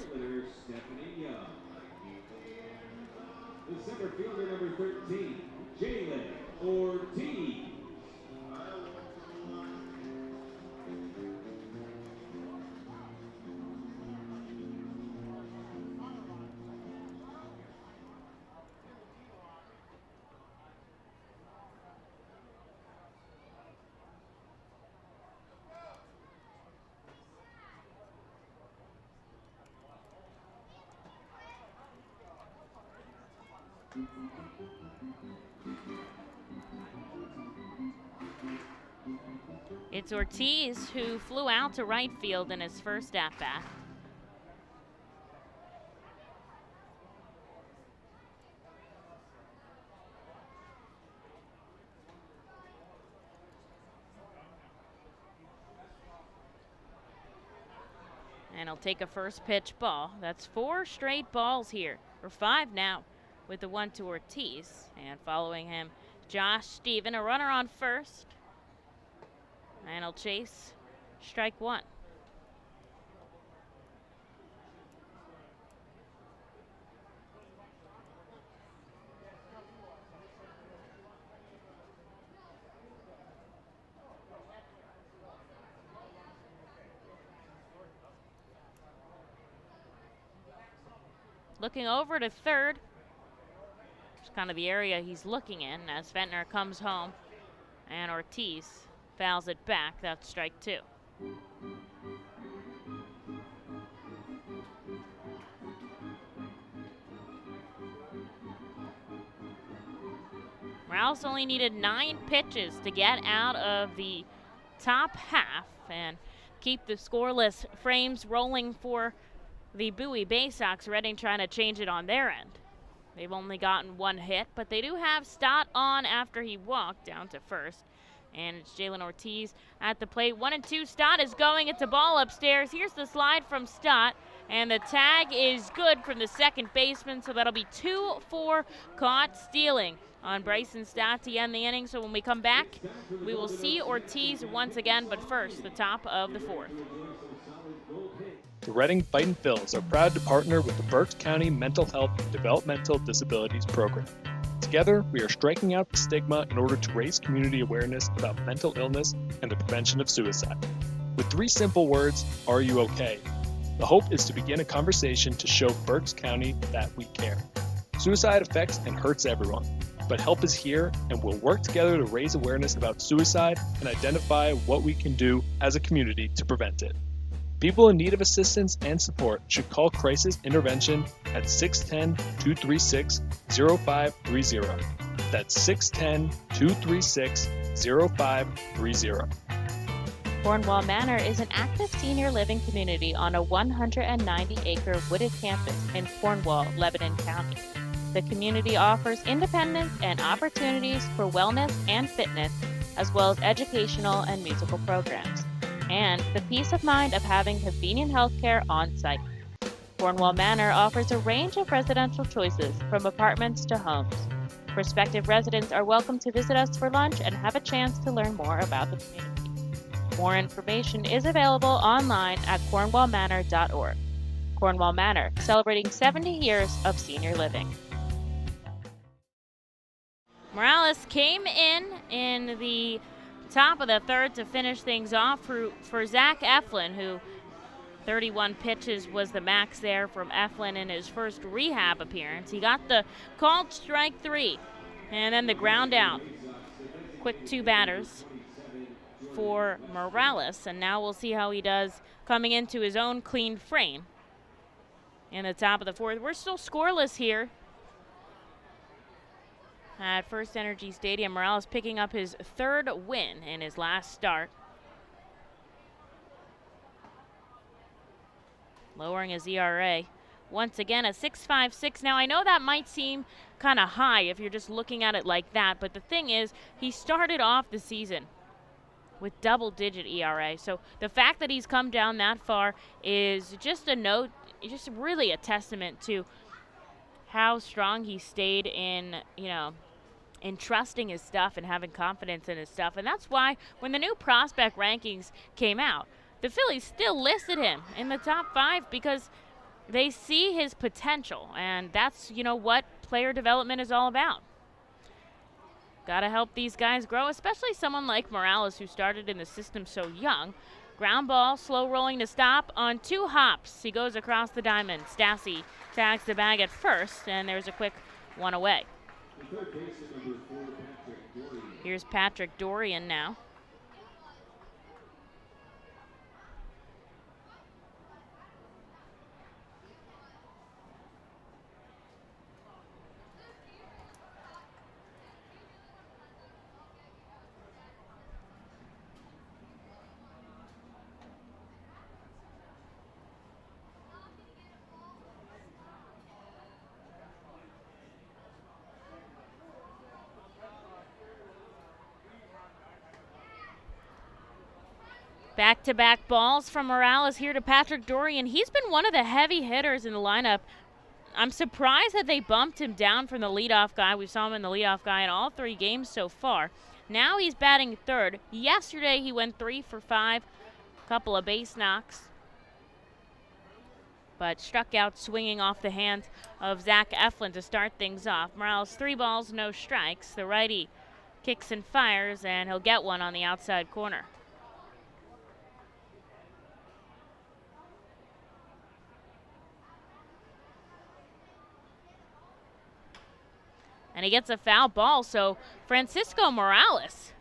The center fielder, number 13, Jalen Ortiz. It's Ortiz who flew out to right field in his first at-bat. And he'll take a first pitch ball. That's 4 straight balls here, or 5 now, with the 1 to Ortiz. And following him, Josh Steven, a runner on first. And he'll chase strike 1. Looking over to third. It's kind of the area he's looking in as Ventnor comes home. And Ortiz fouls it back. That's strike 2. Morales only needed 9 pitches to get out of the top half and keep the scoreless frames rolling for the Bowie Baysox. Reading trying to change it on their end. They've only gotten 1 hit, but they do have Stott on after he walked down to first. And it's Jalen Ortiz at the plate. 1-2. Stott is going. It's a ball upstairs. Here's the slide from Stott. And the tag is good from the second baseman. So that'll be 2 for caught stealing on Bryson Stott to end the inning. So when we come back, we will see Ortiz once again. But first, the top of the 4th. The Reading Fightin' Phils are proud to partner with the Berks County Mental Health and Developmental Disabilities Program. Together, we are striking out the stigma in order to raise community awareness about mental illness and the prevention of suicide. With 3 simple words, are you okay? The hope is to begin a conversation to show Berks County that we care. Suicide affects and hurts everyone, but help is here, and we'll work together to raise awareness about suicide and identify what we can do as a community to prevent it. People in need of assistance and support should call Crisis Intervention at 610-236-0530. That's 610-236-0530. Cornwall Manor is an active senior living community on a 190-acre wooded campus in Cornwall, Lebanon County. The community offers independence and opportunities for wellness and fitness, as well as educational and musical programs, and the peace of mind of having convenient health care on site. Cornwall Manor offers a range of residential choices from apartments to homes. Prospective residents are welcome to visit us for lunch and have a chance to learn more about the community. More information is available online at cornwallmanor.org. Cornwall Manor, celebrating 70 years of senior living. Morales came in the top of the 3rd to finish things off for Zach Eflin, who 31 pitches was the max there from Eflin in his first rehab appearance. He got the called strike 3, and then the ground out. Quick 2 batters for Morales, and now we'll see how he does coming into his own clean frame in the top of the 4th. We're still scoreless here at FirstEnergy Stadium. Morales picking up his 3rd win in his last start. Lowering his ERA once again, a 6.56. Now, I know that might seem kind of high if you're just looking at it like that, but the thing is, he started off the season with double-digit ERA. So the fact that he's come down that far is just a note, just really a testament to how strong he stayed in, in trusting his stuff and having confidence in his stuff. And that's why when the new prospect rankings came out, the Phillies still listed him in the top 5 because they see his potential. And that's, what player development is all about. Got to help these guys grow, especially someone like Morales who started in the system so young. Ground ball, slow rolling to stop on 2 hops. He goes across the diamond. Stassi tags the bag at first, and there's a quick 1 away. Here's Patrick Dorian now. Back-to-back balls from Morales here to Patrick Dorian. He's been one of the heavy hitters in the lineup. I'm surprised that they bumped him down from the leadoff guy. We saw him in the leadoff guy in all 3 games so far. Now he's batting third. Yesterday he went 3 for 5, couple of base knocks, but struck out swinging off the hand of Zach Eflin to start things off. Morales 3 balls, no strikes. The righty kicks and fires, and he'll get one on the outside corner. And he gets a foul ball, so Francisco Morales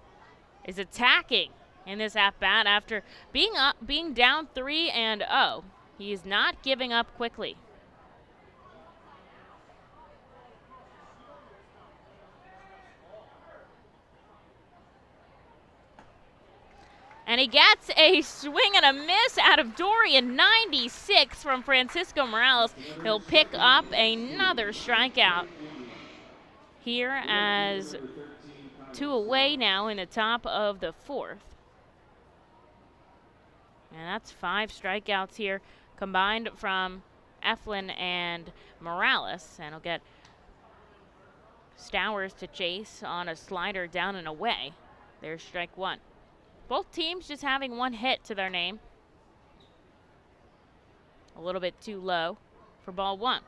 is attacking in this at-bat after being down 3-0. He is not giving up quickly. And he gets a swing and a miss out of Dorian. 96 from Francisco Morales. He'll pick up another strikeout here as 2 away now in the top of the 4th. And that's 5 strikeouts here combined from Eflin and Morales. And he'll get Stowers to chase on a slider down and away. There's strike 1. Both teams just having 1 hit to their name. A little bit too low for ball 1.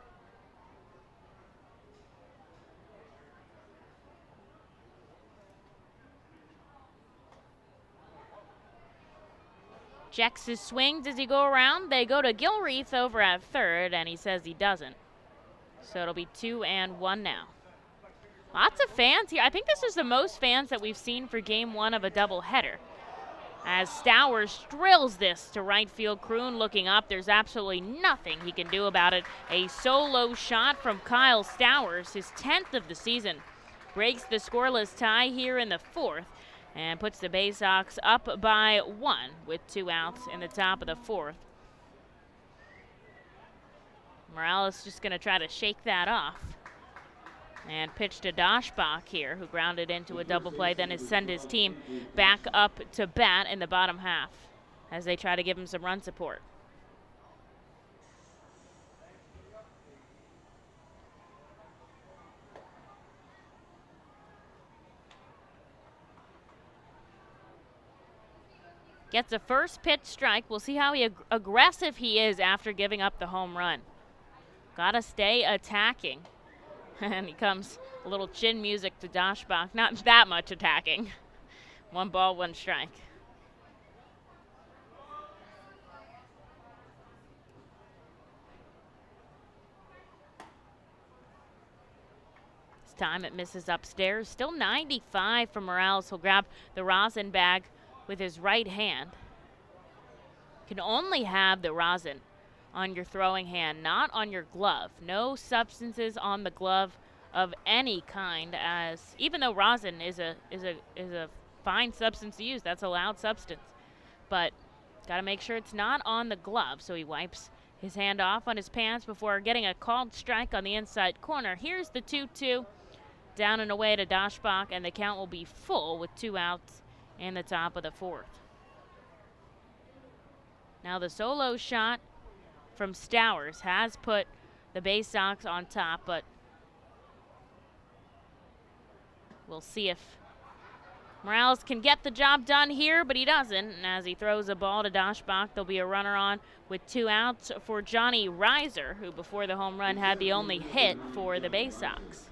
Checks his swing. Does he go around? They go to Gilreath over at third, and he says he doesn't. So it'll be 2-1 now. Lots of fans here. I think this is the most fans that we've seen for game 1 of a doubleheader. As Stowers drills this to right field. Kroon looking up. There's absolutely nothing he can do about it. A solo shot from Kyle Stowers, his 10th of the season. Breaks the scoreless tie here in the 4th. And puts the Baysox up by 1 with 2 outs in the top of the 4th. Morales just going to try to shake that off. And pitch to Daschbach here, who grounded into a double play, then send his team back up to bat in the bottom half as they try to give him some run support. Gets a first pitch strike. We'll see how aggressive he is after giving up the home run. Gotta stay attacking. And he comes a little chin music to Daschbach. Not that much attacking. 1 ball, 1 strike. This time it misses upstairs. Still 95 from Morales. He'll grab the rosin bag with his right hand. You can only have the rosin on your throwing hand, not on your glove. No substances on the glove of any kind, as even though rosin is a fine substance to use, that's a loud substance. But got to make sure it's not on the glove, so he wipes his hand off on his pants before getting a called strike on the inside corner. Here's the 2-2 down and away to Daschbach, and the count will be full with 2 outs in the top of the 4th. Now the solo shot from Stowers has put the Baysox on top, but we'll see if Morales can get the job done here, but he doesn't. And as he throws a ball to Daschbach, there'll be a runner on with 2 outs for Johnny Reiser, who before the home run had the only hit for the Baysox.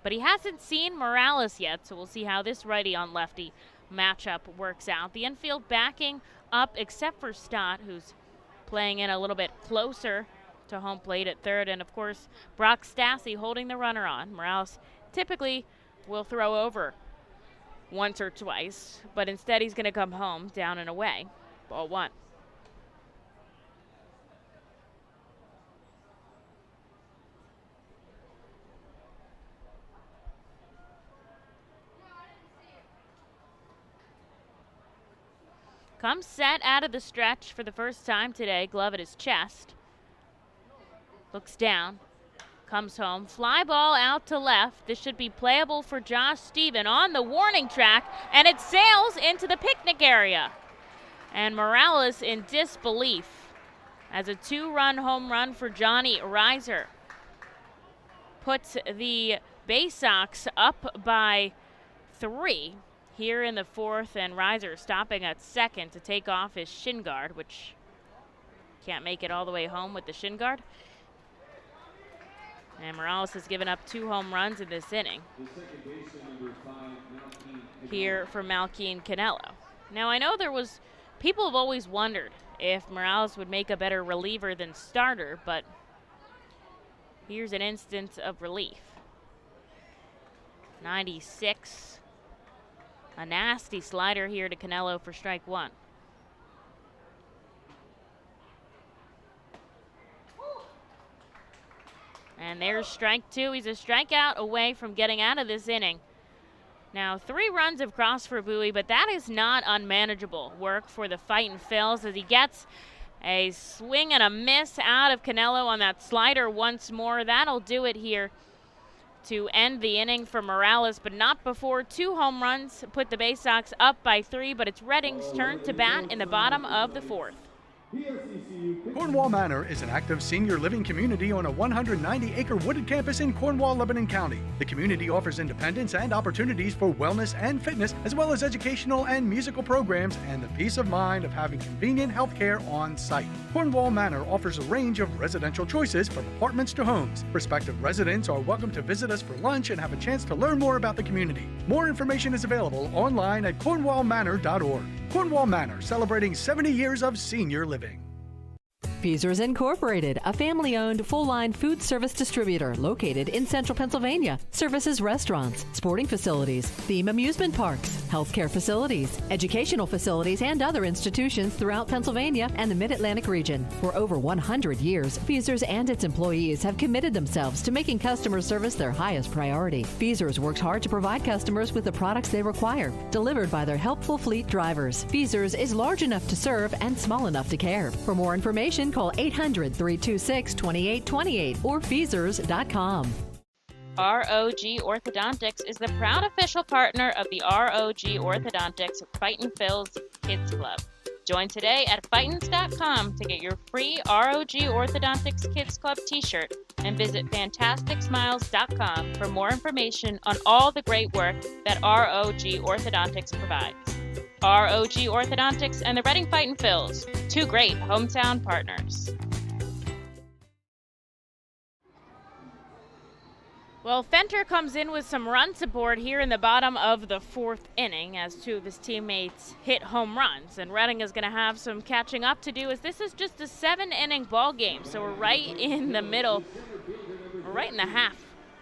But he hasn't seen Morales yet, so we'll see how this righty on lefty matchup works out. The infield backing up except for Stott, who's playing in a little bit closer to home plate at third, and of course Brock Stassi holding the runner on. Morales typically will throw over once or twice, but instead he's going to come home down and away. Ball 1. Comes set out of the stretch for the first time today, glove at his chest. Looks down, comes home, fly ball out to left. This should be playable for Josh Stephen on the warning track, and it sails into the picnic area. And Morales in disbelief as a 2-run home run for Johnny Reiser puts the Baysox up by 3 here in the 4th, and Reiser stopping at second to take off his shin guard, which can't make it all the way home with the shin guard. And Morales has given up 2 home runs in this inning here for Malkean Canelo. Now I know people have always wondered if Morales would make a better reliever than starter, but here's an instance of relief. 96. A nasty slider here to Canelo for strike 1. And there's strike 2. He's a strikeout away from getting out of this inning. Now 3 runs have crossed for Bowie, but that is not unmanageable work for the Fightin' Phils as he gets a swing and a miss out of Canelo on that slider once more. That'll do it here to end the inning for Morales, but not before 2 home runs put the Baysox up by 3, but it's Reading's turn to bat in the bottom of the 4th. Cornwall Manor is an active senior living community on a 190-acre wooded campus in Cornwall, Lebanon County. The community offers independence and opportunities for wellness and fitness, as well as educational and musical programs and the peace of mind of having convenient health care on site. Cornwall Manor offers a range of residential choices from apartments to homes. Prospective residents are welcome to visit us for lunch and have a chance to learn more about the community. More information is available online at cornwallmanor.org. Cornwall Manor, celebrating 70 years of senior living. Feasers Incorporated, a family-owned, full-line food service distributor located in central Pennsylvania. Services restaurants, sporting facilities, theme amusement parks, healthcare facilities, educational facilities, and other institutions throughout Pennsylvania and the Mid-Atlantic region. For over 100 years, Feasers and its employees have committed themselves to making customer service their highest priority. Feasers works hard to provide customers with the products they require, delivered by their helpful fleet drivers. Feasers is large enough to serve and small enough to care. For more information, call 800-326-2828 or Feasers.com. ROG Orthodontics is the proud official partner of the ROG Orthodontics Fightin' Phils Kids Club. Join today at Fightins.com to get your free ROG Orthodontics Kids Club t-shirt and visit FantasticSmiles.com for more information on all the great work that ROG Orthodontics provides. ROG Orthodontics and the Reading Fightin' Phils, 2 great hometown partners. Well, Fenter comes in with some run support here in the bottom of the 4th inning as 2 of his teammates hit home runs. And Reading is going to have some catching up to do as this is just a 7-inning ball game. So we're right in the middle, we're right in the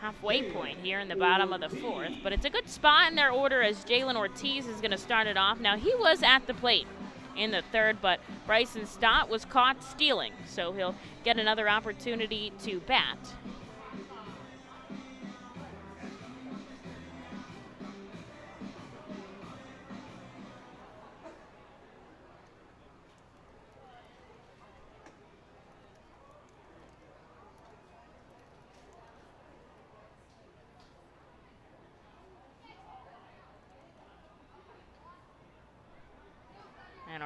halfway point here in the bottom of the 4th. But it's a good spot in their order as Jalen Ortiz is going to start it off. Now, he was at the plate in the 3rd, but Bryson Stott was caught stealing. So he'll get another opportunity to bat.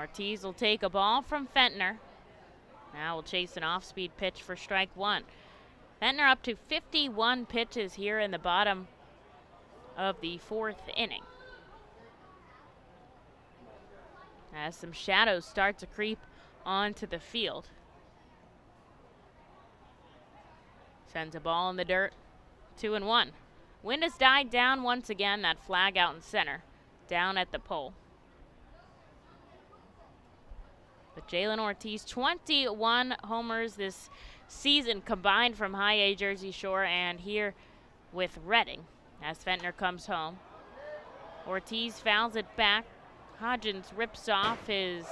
Ortiz will take a ball from Fentner. Now we'll chase an off-speed pitch for strike one. Fentner up to 51 pitches here in the bottom of the fourth inning. As some shadows start to creep onto the field. Sends a ball in the dirt, 2-1. Wind has died down once again, that flag out in center, down at the pole. But Jalen Ortiz, 21 homers this season combined from High A Jersey Shore and here with Reading as Fentner comes home. Ortiz fouls it back. Hodgins rips off his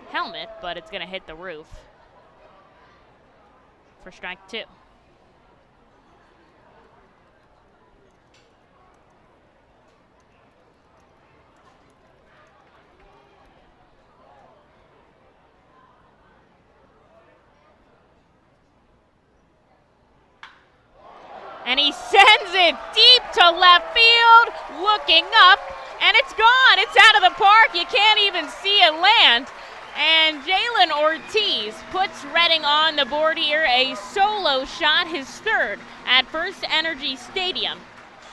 helmet, but it's going to hit the roof for strike two. And he sends it deep to left field, looking up, and it's gone. It's out of the park. You can't even see it land. And Jalen Ortiz puts Reading on the board here. A solo shot, his third at FirstEnergy Stadium.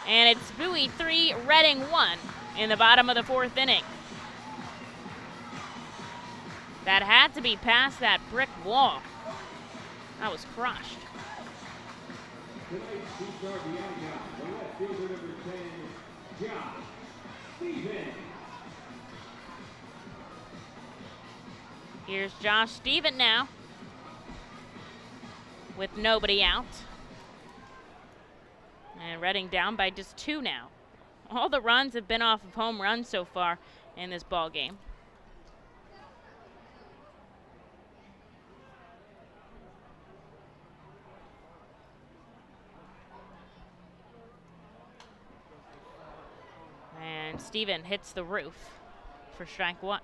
And it's Bowie 3, Reading 1 in the bottom of the fourth inning. That had to be past that brick wall. That was crushed. Tonight's two-star Bianca, the left fielder number 10, Josh Stephen. Here's Josh Stephen now with nobody out. And Reading down by just 2 now. All the runs have been off of home runs so far in this ball game. And Steven hits the roof for strike one.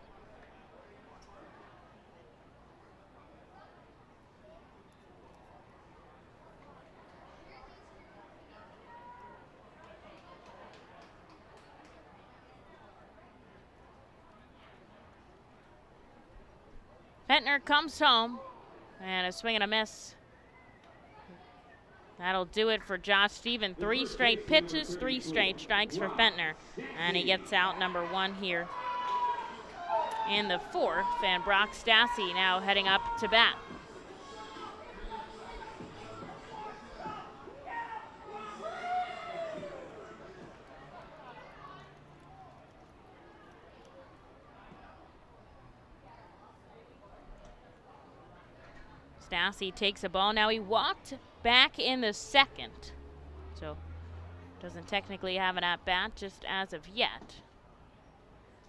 Fentner comes home, and a swing and a miss. That'll do it for Josh Stephen. 3 straight pitches, 3 straight strikes for Fentner. And he gets out number 1 here in the fourth. And Brock Stassi now heading up to bat. Stassi takes a ball. Now he walked back in the second, so doesn't technically have an at-bat just as of yet.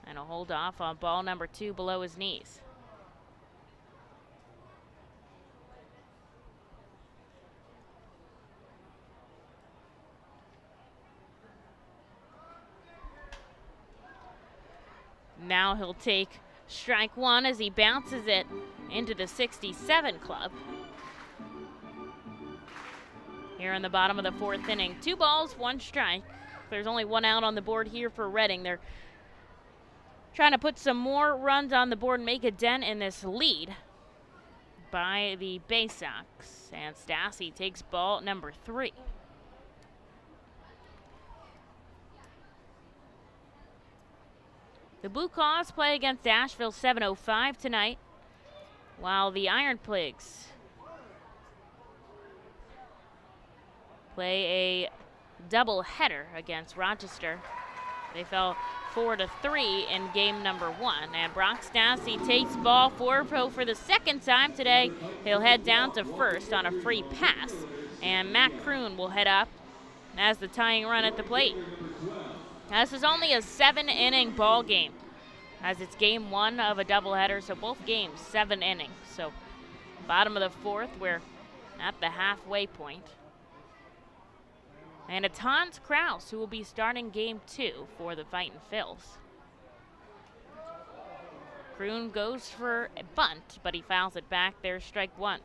And a hold off on ball number 2 below his knees. Now he'll take strike 1 as he bounces it into the 67 club. Here in the bottom of the fourth inning, 2 balls, 1 strike. There's only 1 out on the board here for Reading. They're trying to put some more runs on the board and make a dent in this lead by the Baysox. And Stassi takes ball number 3. The Blue Claws play against Asheville 7:05 tonight, while the Iron Pigs play a double header against Rochester. They fell 4-3 in game number 1. And Brock Stassi takes ball 4 for the second time today. He'll head down to first on a free pass. And Matt Kroon will head up as the tying run at the plate. This is only a 7-inning ball game, as it's game 1 of a doubleheader, so both games 7 innings. So bottom of the fourth, we're at the halfway point. And it's Hans Kraus who will be starting game 2 for the Fightin' Phils. Kroon goes for a bunt, but he fouls it back. There's strike 1.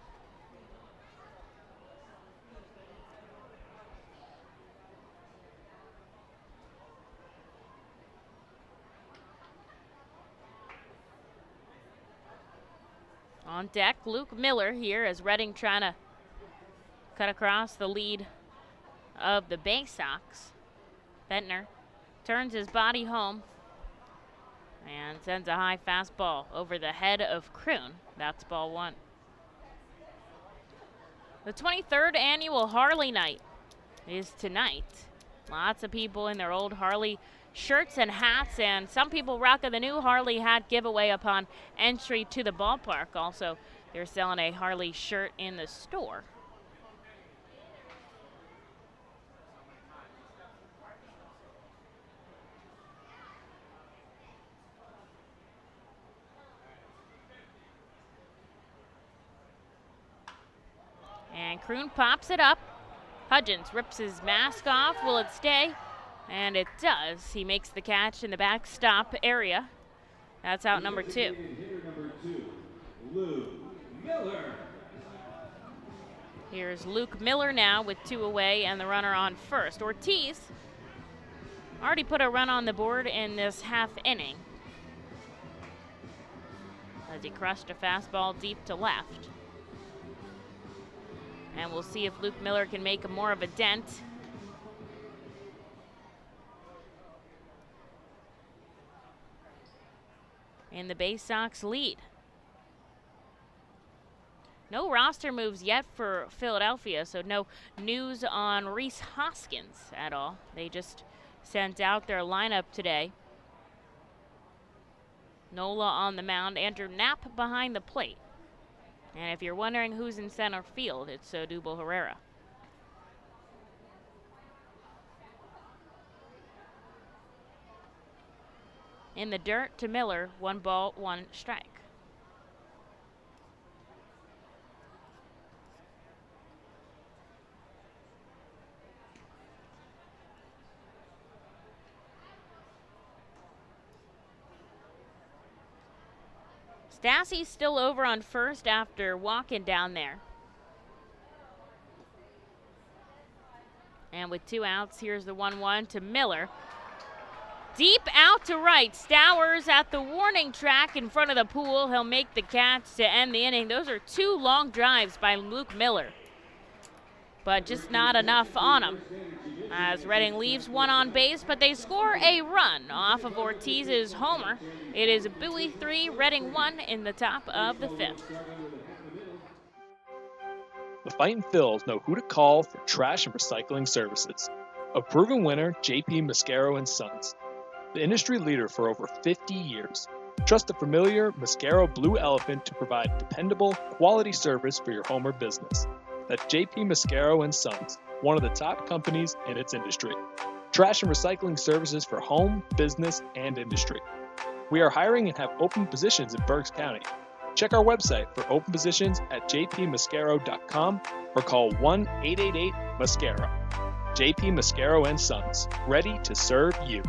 On deck, Luke Miller here as Reading trying to cut across the lead of the Baysox. Bentner turns his body home and sends a high fastball over the head of Kroon. That's ball one. The 23rd annual Harley Night is tonight. Lots of people in their old Harley shirts and hats, and some people rocking the new Harley hat giveaway upon entry to the ballpark. Also, they're selling a Harley shirt in the store. And Kroon pops it up. Hudgens rips his mask off. Will it stay? And it does. He makes the catch in the backstop area. That's out number two. Hitter number 2, Luke Miller. Here's Luke Miller now with 2 away and the runner on first. Ortiz already put a run on the board in this half inning as he crushed a fastball deep to left. And we'll see if Luke Miller can make more of a dent. And the Baysox lead. No roster moves yet for Philadelphia, so no news on Rhys Hoskins at all. They just sent out their lineup today. Nola on the mound, Andrew Knapp behind the plate. And if you're wondering who's in center field, it's Odubel Herrera. In the dirt to Miller, 1 ball, 1 strike. Stassi's still over on first after walking down there. And with 2 outs, here's the 1-1 to Miller. Deep out to right. Stowers at the warning track in front of the pool. He'll make the catch to end the inning. Those are 2 long drives by Luke Miller, but just not enough on him. As Reading leaves 1 on base, but they score a run off of Ortiz's homer. It is Bowie 3, Reading 1 in the top of the 5th. The Fightin Phils know who to call for trash and recycling services. A proven winner, JP Mascaro & Sons. The industry leader for over 50 years. Trust the familiar Mascaro Blue Elephant to provide dependable, quality service for your home or business. That's JP Mascaro & Sons, one of the top companies in its industry. Trash and recycling services for home, business, and industry. We are hiring and have open positions in Berks County. Check our website for open positions at jpmascaro.com or call 1-888-MASCARO. JP Mascaro & Sons, ready to serve you.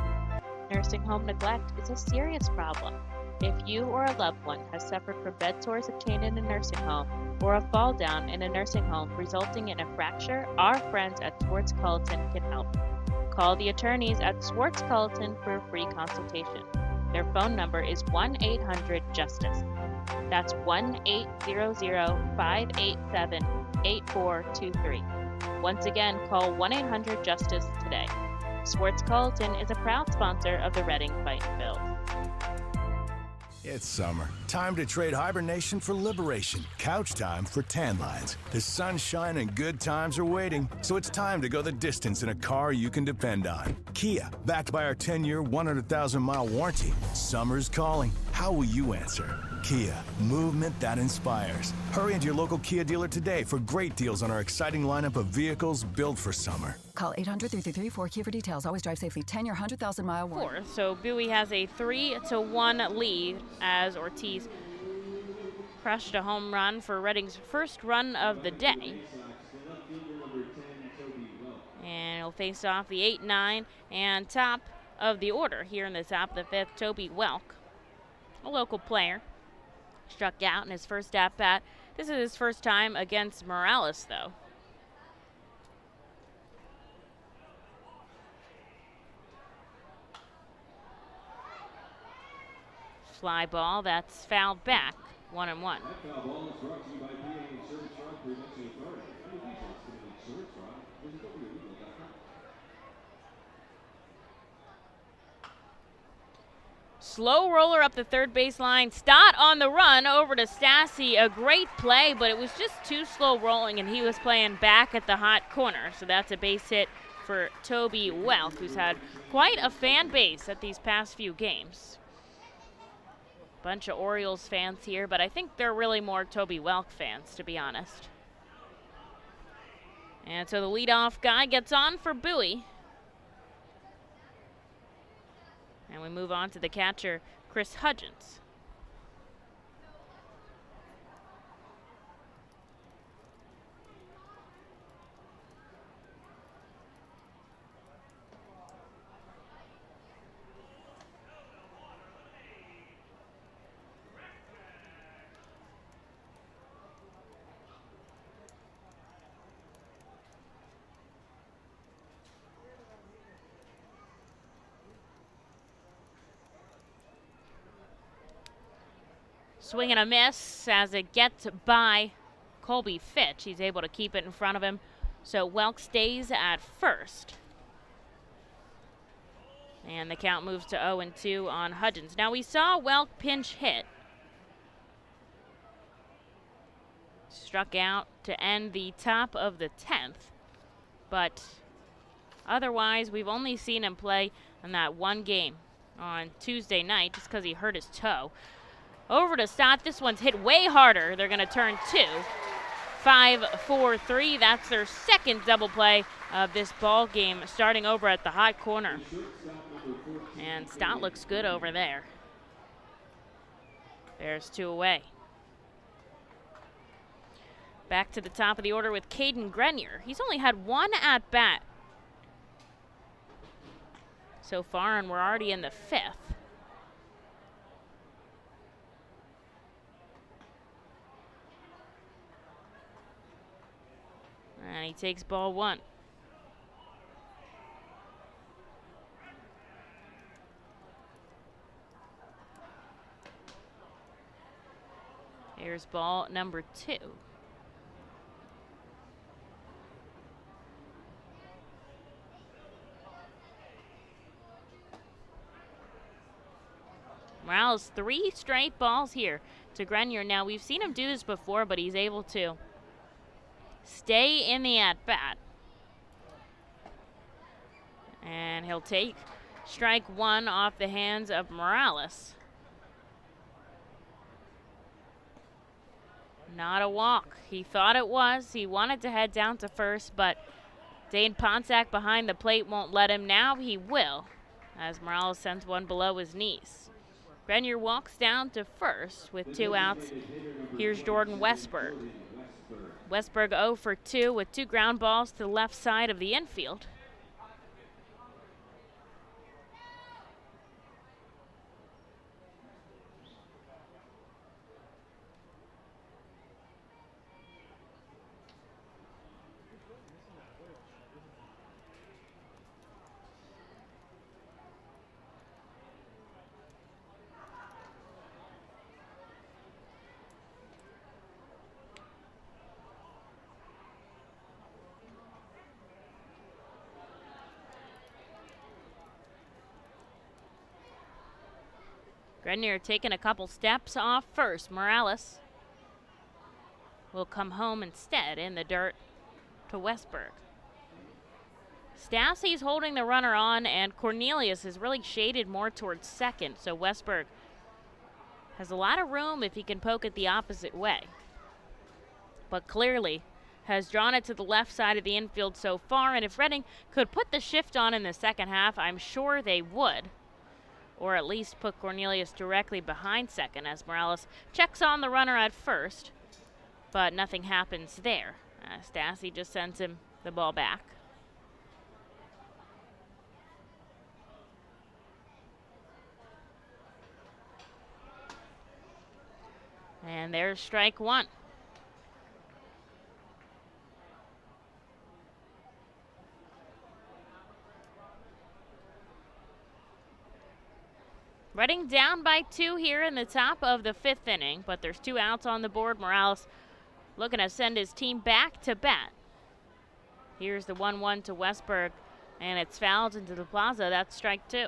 Nursing home neglect is a serious problem. If you or a loved one has suffered from bed sores obtained in a nursing home or a fall down in a nursing home resulting in a fracture, our friends at Swartz Culleton can help. Call the attorneys at Swartz Culleton for a free consultation. Their phone number is 1-800-JUSTICE. That's 1-800-587-8423. Once again, call 1-800-JUSTICE today. Swartz Culleton is a proud sponsor of the Reading Fightin Phils. It's summer. Time to trade hibernation for liberation. Couch time for tan lines. The sunshine and good times are waiting, so it's time to go the distance in a car you can depend on. Kia, backed by our 10-year, 100,000-mile warranty. Summer's calling. How will you answer? Kia, movement that inspires. Hurry into your local Kia dealer today for great deals on our exciting lineup of vehicles built for summer. Call 800-333-4KIA for details. Always drive safely. 10-year, 100,000-mile warranty. So Bowie has a 3-1 lead as Ortiz crushed a home run for Reading's first run of the day. And he'll face off the 8-9 and top of the order here in the top of the 5th, Toby Welk, a local player. Struck out in his first at-bat. This is his first time against Morales, though. Fly ball, that's fouled back. 1-1. That foul ball is brought to you by PA Insurance Fraud Prevention Authority. Any details committing insurance fraud, visit wlegal.com. Slow roller up the third baseline. Stott on the run over to Stassi. A great play, but it was just too slow rolling, and he was playing back at the hot corner. So that's a base hit for Toby Welk, who's had quite a fan base at these past few games. Bunch of Orioles fans here, but I think they're really more Toby Welk fans, to be honest. And so the leadoff guy gets on for Bowie. And we move on to the catcher, Chris Hudgens. Swing and a miss as it gets by Colby Fitch. He's able to keep it in front of him. So Welk stays at first. And the count moves to 0-2 on Hudgens. Now we saw Welk pinch hit. Struck out to end the top of the 10th. But otherwise, we've only seen him play in that one game on Tuesday night just because he hurt his toe. Over to Stott. This one's hit way harder. They're going to turn 2. 5-4-3. That's their second double play of this ball game, starting over at the hot corner. And Stott looks good over there. There's 2 away. Back to the top of the order with Caden Grenier. He's only had 1 at-bat so far, and we're already in the 5th. And he takes ball 1. Here's ball number 2. Morales, 3 straight balls here to Grenier. Now, we've seen him do this before, but he's able to stay in the at-bat. And he'll take strike 1 off the hands of Morales. Not a walk. He thought it was. He wanted to head down to first, but Dane Ponsack behind the plate won't let him. Now he will, as Morales sends one below his knees. Grenier walks down to first with 2 outs. Here's Jordan Westberg. Westberg 0 for 2 with 2 ground balls to the left side of the infield. Grenier taking a couple steps off first. Morales will come home instead in the dirt to Westberg. Stassi's holding the runner on, and Cornelius is really shaded more towards second, so Westberg has a lot of room if he can poke it the opposite way. But clearly has drawn it to the left side of the infield so far, and if Reading could put the shift on in the second half, I'm sure they would. Or at least put Cornelius directly behind second as Morales checks on the runner at first, but nothing happens there. Stassi just sends him the ball back. And there's strike 1. Reading down by 2 here in the top of the 5th inning, but there's 2 outs on the board. Morales looking to send his team back to bat. Here's the 1-1 to Westberg, and it's fouled into the plaza. That's strike 2.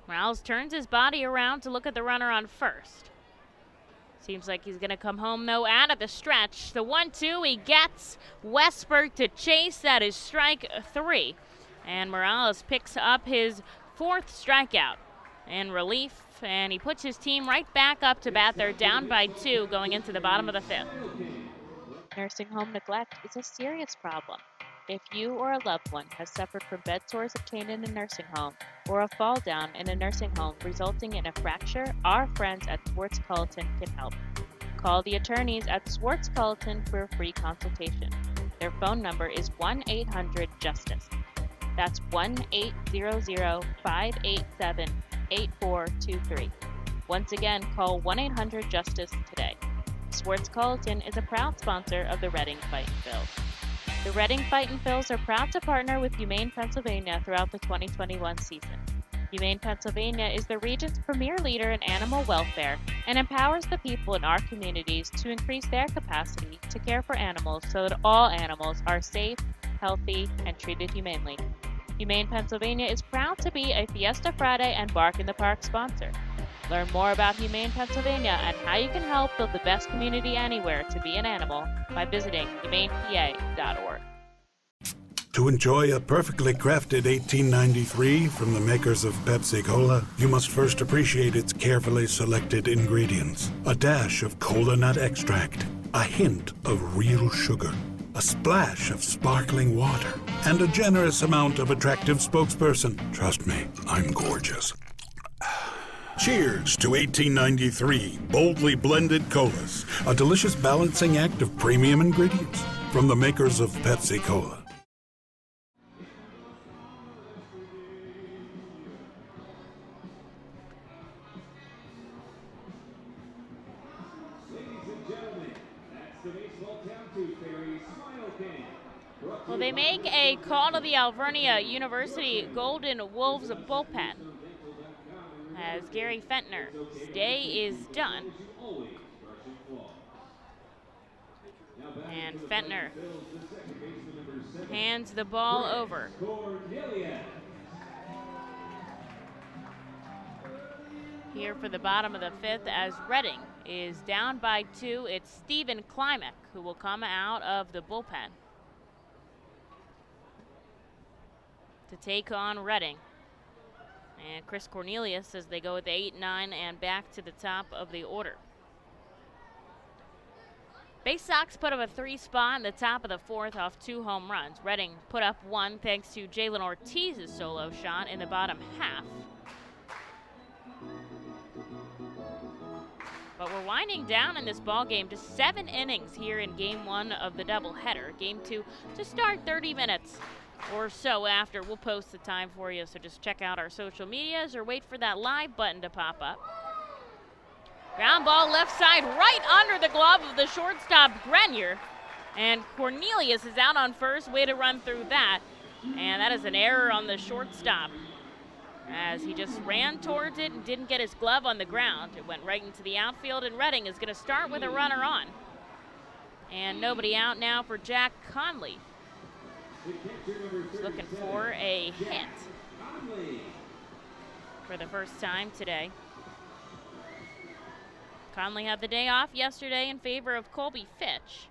Morales turns his body around to look at the runner on first. Seems like he's going to come home, though, out of the stretch. The 1-2, he gets Westberg to chase. That is strike 3. And Morales picks up his 4th strikeout in relief, and he puts his team right back up to bat. They're down by 2 going into the bottom of the 5th. Nursing home neglect is a serious problem. If you or a loved one has suffered from bed sores obtained in a nursing home or a fall down in a nursing home resulting in a fracture, our friends at Swartz-Culleton can help. Call the attorneys at Swartz-Culleton for a free consultation. Their phone number is 1-800-JUSTICE. That's 1-800-587-8423. Once again, call 1-800-JUSTICE today. Swartz-Culleton is a proud sponsor of the Reading Fightin' Phils. The Reading Fightin' Phils are proud to partner with Humane Pennsylvania throughout the 2021 season. Humane Pennsylvania is the region's premier leader in animal welfare and empowers the people in our communities to increase their capacity to care for animals so that all animals are safe, healthy, and treated humanely. Humane Pennsylvania is proud to be a Fiesta Friday and Bark in the Park sponsor. Learn more about Humane Pennsylvania and how you can help build the best community anywhere to be an animal by visiting humanepa.org. To enjoy a perfectly crafted 1893 from the makers of Pepsi Cola, you must first appreciate its carefully selected ingredients. A dash of cola nut extract, a hint of real sugar, a splash of sparkling water, and a generous amount of attractive spokesperson. Trust me, I'm gorgeous. Cheers to 1893 boldly blended colas, a delicious balancing act of premium ingredients from the makers of Pepsi Cola. Well, they make a call to the Alvernia University Golden Wolves bullpen as Gary Fentner's day is done. And Fentner hands the ball over. Here for the bottom of the 5th as Reading is down by 2. It's Stephen Klimek who will come out of the bullpen to take on Reading. And Chris Cornelius as they go with the 8-9 and back to the top of the order. Baysox put up a 3 spot in the top of the 4th off 2 home runs. Reading put up 1 thanks to Jalen Ortiz's solo shot in the bottom half. But we're winding down in this ball game to 7 innings here in Game 1 of the doubleheader. Game 2 to start 30 minutes or so after. We'll post the time for you, so just check out our social medias or wait for that live button to pop up. Ground ball left side right under the glove of the shortstop Grenier. And Cornelius is out on first. Way to run through that. And that is an error on the shortstop, as he just ran towards it and didn't get his glove on the ground. It went right into the outfield, and Reading is going to start with a runner on. And nobody out now for Jack Conley. He's looking for a hit for the first time today. Conley had the day off yesterday in favor of Colby Fitch.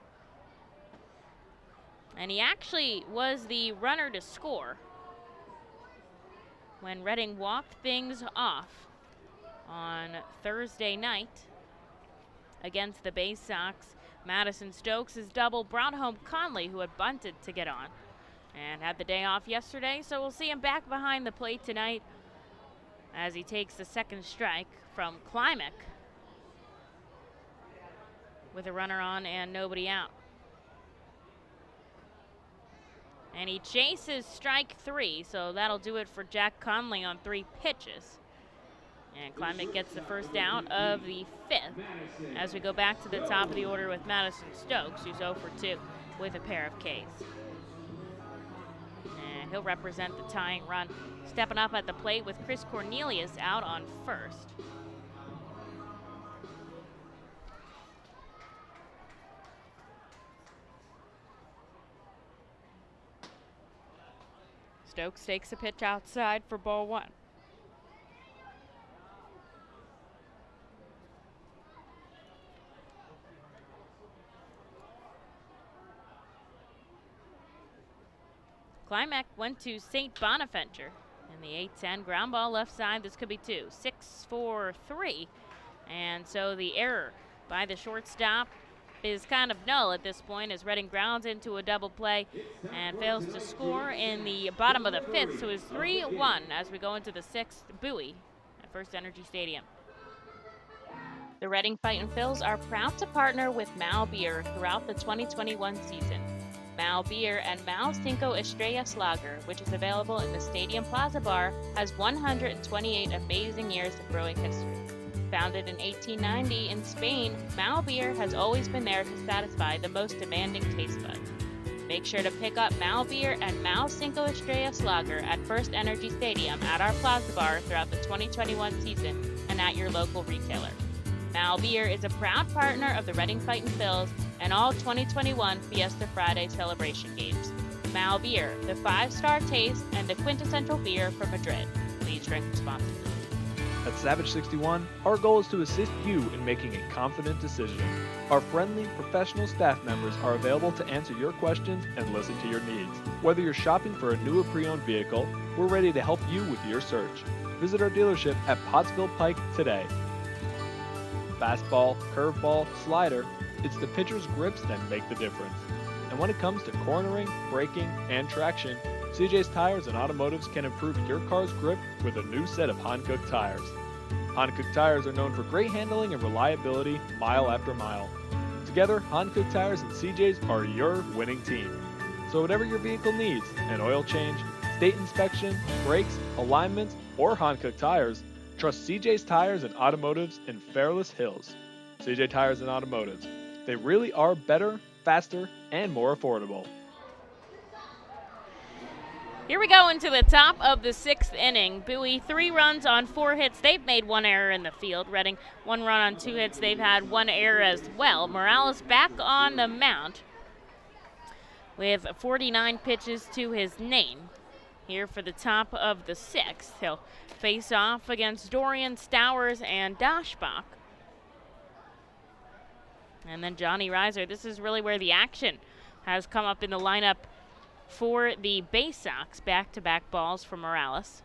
And he actually was the runner to score when Reading walked things off on Thursday night against the Baysox. Madison Stokes' double brought home Conley, who had bunted to get on and had the day off yesterday, so we'll see him back behind the plate tonight as he takes the second strike from Klimek with a runner on and nobody out. And he chases strike 3, so that'll do it for Jack Conley on 3 pitches. And Climate gets the first out of the 5th as we go back to the top of the order with Madison Stokes, who's 0 for 2 with a pair of Ks. And he'll represent the tying run. Stepping up at the plate with Chris Cornelius out on first. Stokes takes a pitch outside for ball 1. Climac went to St. Bonaventure in the 8-10 ground ball left side. This could be 2. 6-4-3. And so the error by the shortstop is kind of null at this point as Reading grounds into a double play and fails to score in the bottom of the 5th. So it's 3-1 as we go into the 6th. Bowie at FirstEnergy Stadium. The Reading Fightin' Phils are proud to partner with Mao Beer throughout the 2021 season. Mao Beer and Mao Cinco Estrellas Lager, which is available in the Stadium Plaza Bar, has 128 amazing years of brewing history. Founded in 1890 in Spain, Mao Beer has always been there to satisfy the most demanding taste buds. Make sure to pick up Mao Beer and Mao Cinco Estrellas Lager at FirstEnergy Stadium at our Plaza Bar throughout the 2021 season and at your local retailer. Mao Beer is a proud partner of the Reading Fightin' Phils and all 2021 Fiesta Friday celebration games. Mao Beer, the 5-star taste and the quintessential beer from Madrid. Please drink responsibly. At Savage 61, our goal is to assist you in making a confident decision. Our friendly, professional staff members are available to answer your questions and listen to your needs. Whether you're shopping for a new or pre-owned vehicle, we're ready to help you with your search. Visit our dealership at Pottsville Pike today. Fastball, curveball, slider, it's the pitcher's grips that make the difference. And when it comes to cornering, braking, and traction, CJ's Tires and Automotives can improve your car's grip with a new set of Hankook tires. Hankook tires are known for great handling and reliability mile after mile. Together, Hankook Tires and CJ's are your winning team. So whatever your vehicle needs, an oil change, state inspection, brakes, alignments, or Hankook tires, trust CJ's Tires and Automotives in Fairless Hills. CJ Tires and Automotives. They really are better, faster, and more affordable. Here we go into the top of the 6th inning. Bowie 3 runs on 4 hits. They've made 1 error in the field. Reading 1 run on 2 hits. They've had 1 error as well. Morales back on the mound with 49 pitches to his name. Here for the top of the 6th. He'll face off against Dorian, Stowers, and Dashbach. And then Johnny Reiser. This is really where the action has come up in the lineup for the Baysox. Back-to-back balls for Morales.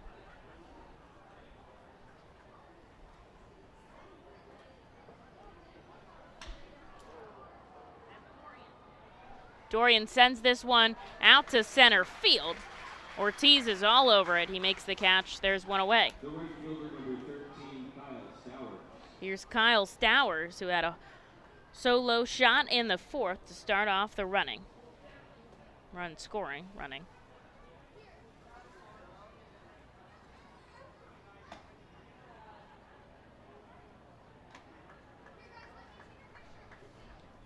Dorian sends this one out to center field. Ortiz is all over it. He makes the catch. There's 1 away. Here's Kyle Stowers, who had a solo shot in the 4th to start off the running. Running.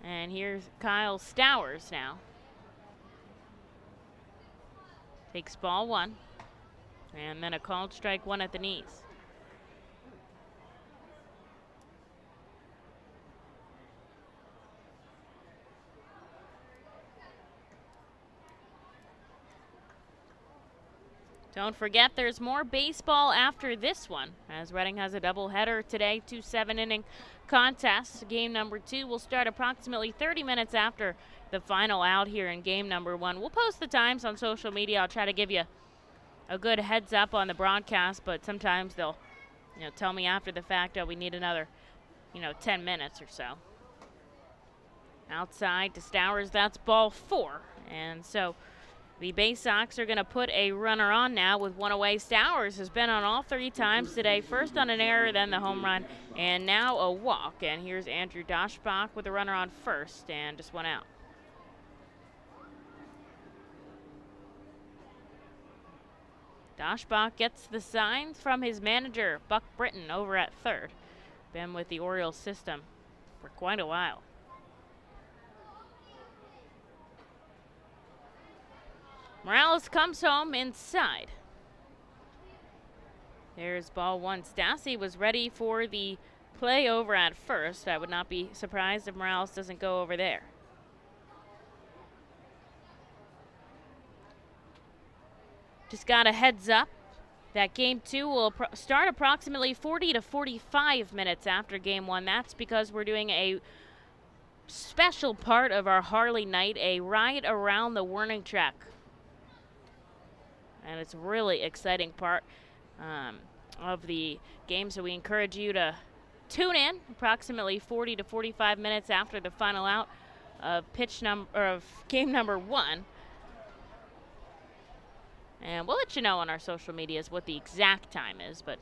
And here's Kyle Stowers now. Takes ball 1. And then a called strike 1 at the knees. Don't forget there's more baseball after this one, as Reading has a doubleheader today, 2 7-inning contests. Game number 2 will start approximately 30 minutes after the final out here in game number 1. We'll post the times on social media. I'll try to give you a good heads up on the broadcast, but sometimes they'll tell me after the fact, we need another 10 minutes or so. Outside to Stowers, that's ball 4. And so the Baysox are going to put a runner on now with 1 away. Stowers has been on all 3 times today. First on an error, then the home run, and now a walk. And here's Andrew Dashbach with a runner on first and just 1 out. Doshbach gets the signs from his manager, Buck Britton, over at third. Been with the Orioles system for quite a while. Morales comes home inside. There's ball one. Stassi was ready for the play over at first. I would not be surprised if Morales doesn't go over there. Just got a heads up that game 2 will start approximately 40 to 45 minutes after game 1. That's because we're doing a special part of our Harley night, a ride around the warning track. And it's a really exciting part of the game, so we encourage you to tune in approximately 40 to 45 minutes after the final out of game number 1. And we'll let you know on our social medias what the exact time is, but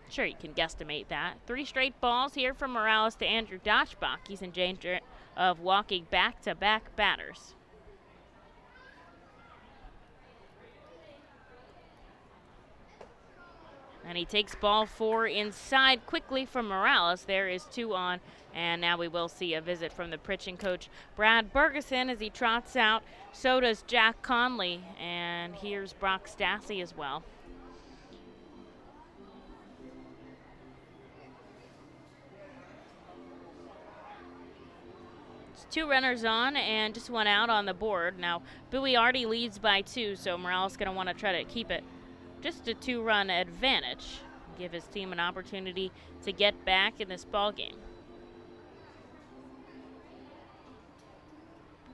I'm sure you can guesstimate that. 3 straight balls here from Morales to Andrew Doshbach. He's in danger of walking back-to-back batters. And he takes ball 4 inside quickly from Morales. There is 2 on, and now we will see a visit from the pitching coach, Brad Bergeson, as he trots out. So does Jack Conley, and here's Brock Stassi as well. It's 2 runners on and just 1 out on the board. Now, Bowie already leads by 2, so Morales is going to want to try to keep it just a 2-run advantage, give his team an opportunity to get back in this ball game.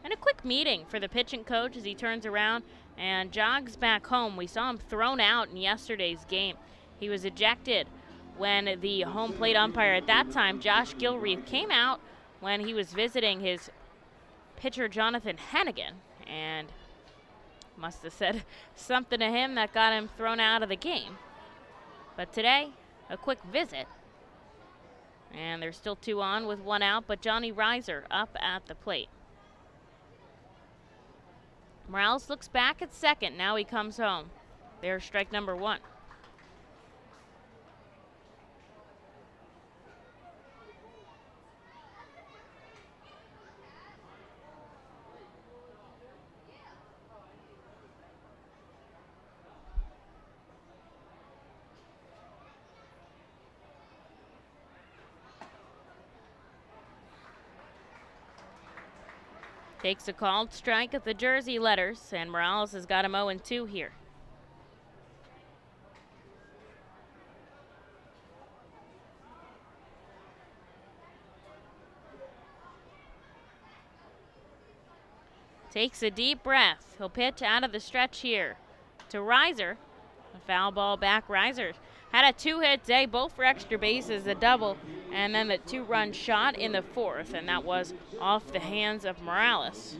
And a quick meeting for the pitching coach as he turns around and jogs back home. We saw him thrown out in yesterday's game. He was ejected when the home plate umpire at that time, Josh Gilreath, came out when he was visiting his pitcher Jonathan Hennigan, and must have said something to him that got him thrown out of the game. But today, a quick visit. And there's still 2 on with 1 out, but Johnny Reiser up at the plate. Morales looks back at second. Now he comes home. There's strike number 1. Takes a called strike at the jersey letters, and Morales has got him 0-2 here. Takes a deep breath. He'll pitch out of the stretch here to Reiser. A foul ball back. Reiser had a 2-hit day, both for extra bases, a double, and then the 2-run shot in the 4th, and that was off the hands of Morales.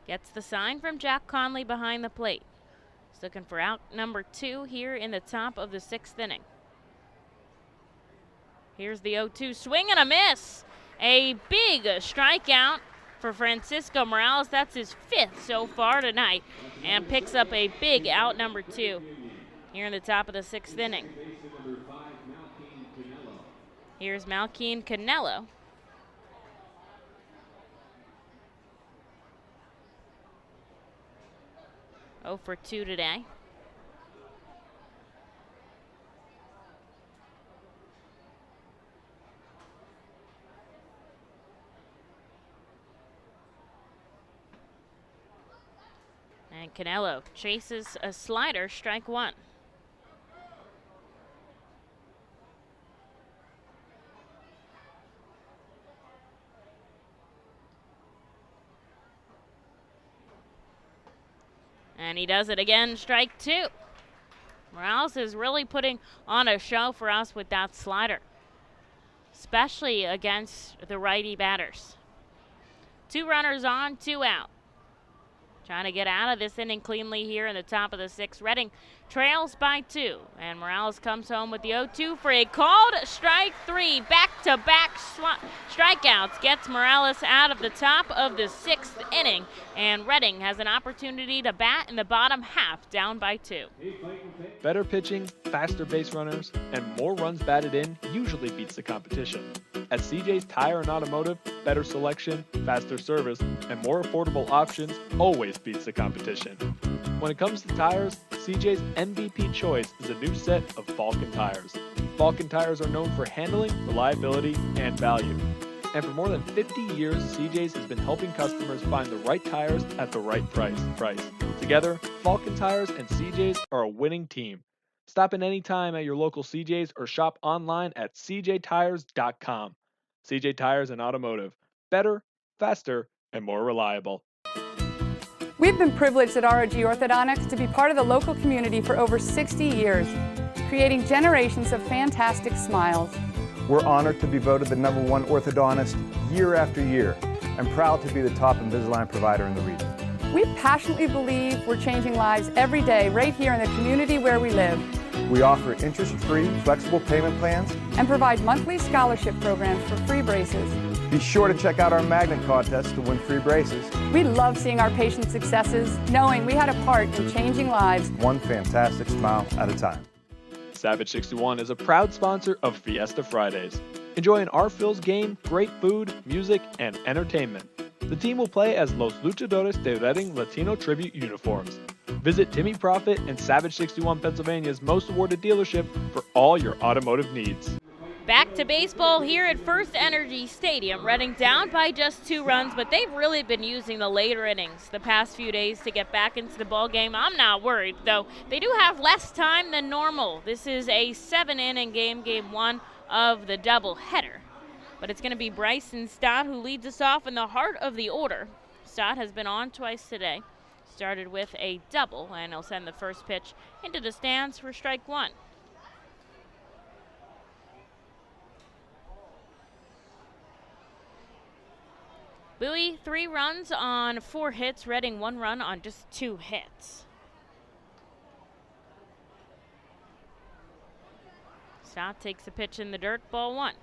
Gets the sign from Jack Conley behind the plate. He's looking for out number 2 here in the top of the 6th inning. Here's the 0-2 swing and a miss. A big strikeout for Francisco Morales. That's his 5th so far tonight, and picks up a big out number 2 here in the top of the 6th inning. Here's Malquin Canelo. Oh for 2 today. And Canelo chases a slider, strike 1. And he does it again, strike 2. Morales is really putting on a show for us with that slider, especially against the righty batters. 2 runners on, 2 out. Trying to get out of this inning cleanly here in the top of the 6th. Reading trails by 2, and Morales comes home with the 0-2 for a called strike 3. Back-to-back strikeouts gets Morales out of the top of the 6th inning, and Reading has an opportunity to bat in the bottom half, down by 2. Better pitching, faster base runners, and more runs batted in usually beats the competition. At CJ's Tire and Automotive, better selection, faster service, and more affordable options always beats the competition. When it comes to tires, CJ's MVP choice is a new set of Falcon tires. Falcon tires are known for handling, reliability, and value. And for more than 50 years, CJ's has been helping customers find the right tires at the right price. Together, Falcon Tires and CJ's are a winning team. Stop in any time at your local CJ's or shop online at cjtires.com. CJ Tires and Automotive. Better, faster, and more reliable. We've been privileged at ROG Orthodontics to be part of the local community for over 60 years, creating generations of fantastic smiles. We're honored to be voted the #1 orthodontist year after year and proud to be the top Invisalign provider in the region. We passionately believe we're changing lives every day right here in the community where we live. We offer interest-free, flexible payment plans and provide monthly scholarship programs for free braces. Be sure to check out our magnet contest to win free braces. We love seeing our patients' successes, knowing we had a part in changing lives. One fantastic smile at a time. Savage 61 is a proud sponsor of Fiesta Fridays. Enjoy an R-Phil's game, great food, music, and entertainment. The team will play as Los Luchadores de Reading Latino Tribute uniforms. Visit Timmy Profit and Savage 61 Pennsylvania's most awarded dealership for all your automotive needs. Back to baseball here at FirstEnergy Stadium. Reading down by just 2 runs, but they've really been using the later innings the past few days to get back into the ball game. I'm not worried, though. They do have less time than normal. This is a 7-inning game, game 1 of the doubleheader. But it's going to be Bryson Stott who leads us off in the heart of the order. Stott has been on twice today. Started with a double, and he'll send the first pitch into the stands for strike 1. Bowie, 3 runs on 4 hits. Reading 1 run on just 2 hits. Stott takes a pitch in the dirt, ball 1.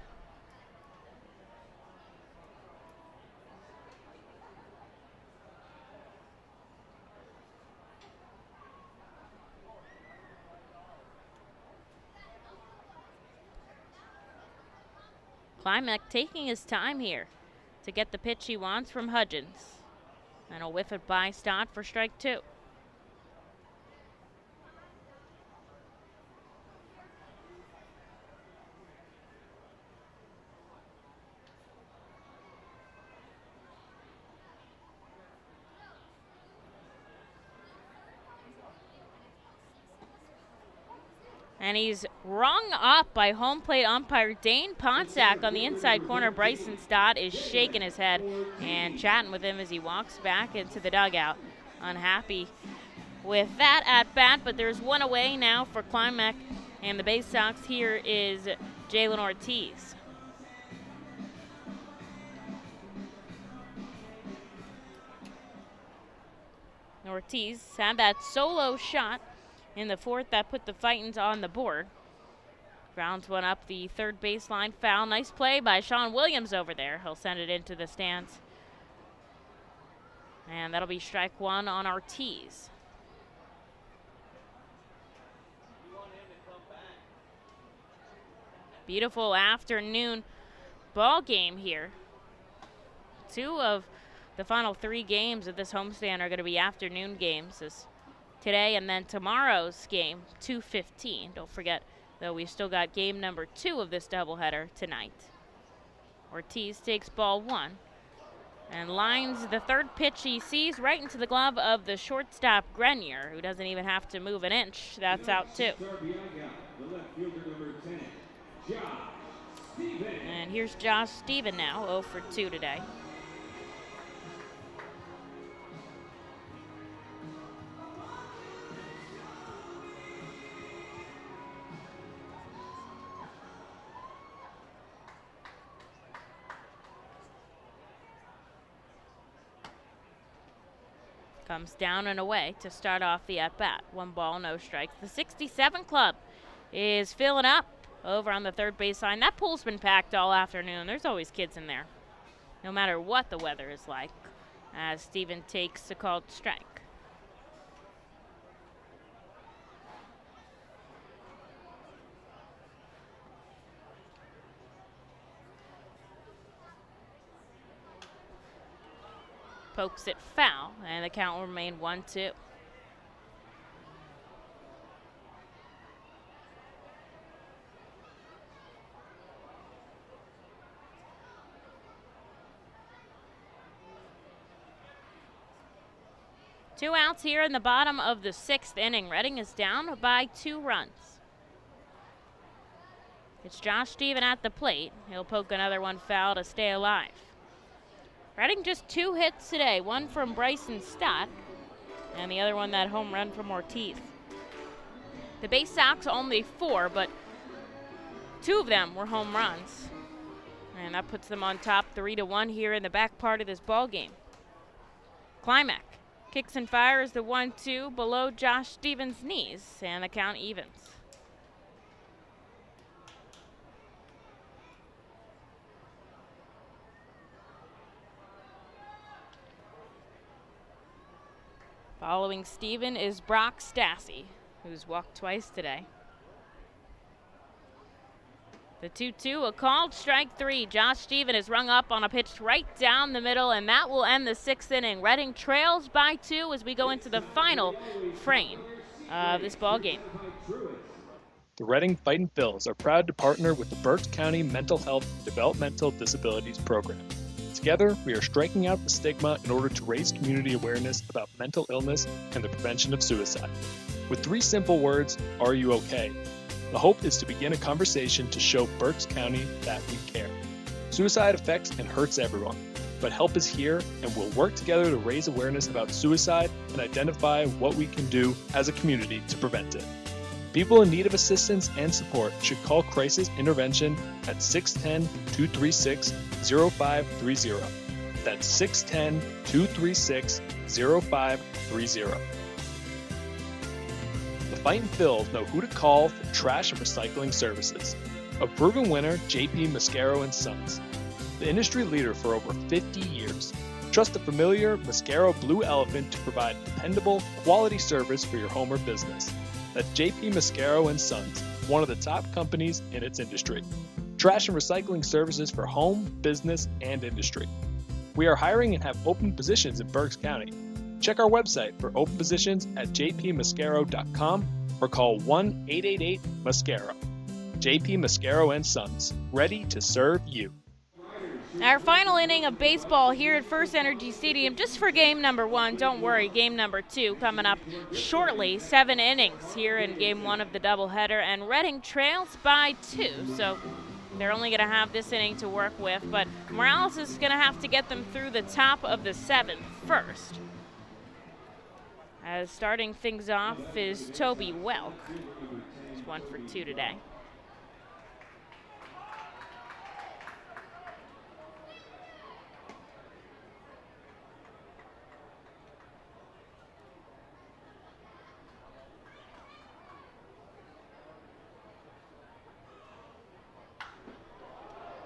Klimek taking his time here to get the pitch he wants from Hudgens. And he'll whiff it by Stott for strike 2. And he's rung up by home plate umpire Dane Ponsack on the inside corner. Bryson Stott is shaking his head and chatting with him as he walks back into the dugout. Unhappy with that at bat, but there's 1 away now for Klimek, and the Baysox here is Jalen Ortiz. Ortiz had that solo shot in the 4th that put the Fightins on the board. Grounds one up the 3rd baseline foul. Nice play by Sean Williams over there. He'll send it into the stands. And that'll be strike 1 on Ortiz. Beautiful afternoon ball game here. 2 of the final 3 games of this homestand are going to be afternoon games. Today and then tomorrow's game, 2:15. Don't forget, though, we've still got game number 2 of this doubleheader tonight. Ortiz takes ball 1 and lines the 3rd pitch he sees right into the glove of the shortstop Grenier, who doesn't even have to move an inch. That's out 2. And here's Josh Steven now, 0 for 2 today. comes down and away to start off the at-bat. 1 ball, no strikes. The 67 club is filling up over on the third baseline. That pool's been packed all afternoon. There's always kids in there, no matter what the weather is like, as Steven takes a called strike. Pokes it foul, and the count will remain 1-2. Two outs here in the bottom of the 6th inning. Reading is down by 2 runs. It's Josh Steven at the plate. He'll poke another one foul to stay alive. Reading just 2 hits today, one from Bryson Stott, and the other one that home run from Ortiz. The Baysox only 4, but 2 of them were home runs. And that puts them on top 3-1 here in the back part of this ball game. Climax kicks and fires the 1-2 below Josh Stevens' knees, and the count evens. Following Steven is Brock Stassi, who's walked twice today. The 2-2, a called strike 3. Josh Steven is rung up on a pitch right down the middle, and that will end the 6th inning. Reading trails by 2 as we go into the final frame of this ball game. The Reading Fightin' Phils are proud to partner with the Berks County Mental Health and Developmental Disabilities Program. Together, we are striking out the stigma in order to raise community awareness about mental illness and the prevention of suicide. With 3 simple words, are you okay? The hope is to begin a conversation to show Berks County that we care. Suicide affects and hurts everyone, but help is here, and we'll work together to raise awareness about suicide and identify what we can do as a community to prevent it. People in need of assistance and support should call Crisis Intervention at 610-236-0530. That's 610-236-0530. The Fightin' Phils know who to call for trash and recycling services. A proven winner, JP Mascaro & Sons. The industry leader for over 50 years. Trust the familiar Mascaro Blue Elephant to provide dependable, quality service for your home or business. That's JP Mascaro & Sons, one of the top companies in its industry. Trash and recycling services for home, business, and industry. We are hiring and have open positions in Berks County. Check our website for open positions at jpmascaro.com or call 1-888-MASCARO. JP Mascaro & Sons, ready to serve you. Our final inning of baseball here at FirstEnergy Stadium, just for game number 1. Don't worry, game number 2 coming up shortly. 7 innings here in game 1 of the doubleheader, and Reading trails by 2. So they're only going to have this inning to work with, but Morales is going to have to get them through the top of the 7th first. As starting things off is Toby Welk. He's 1 for 2 today.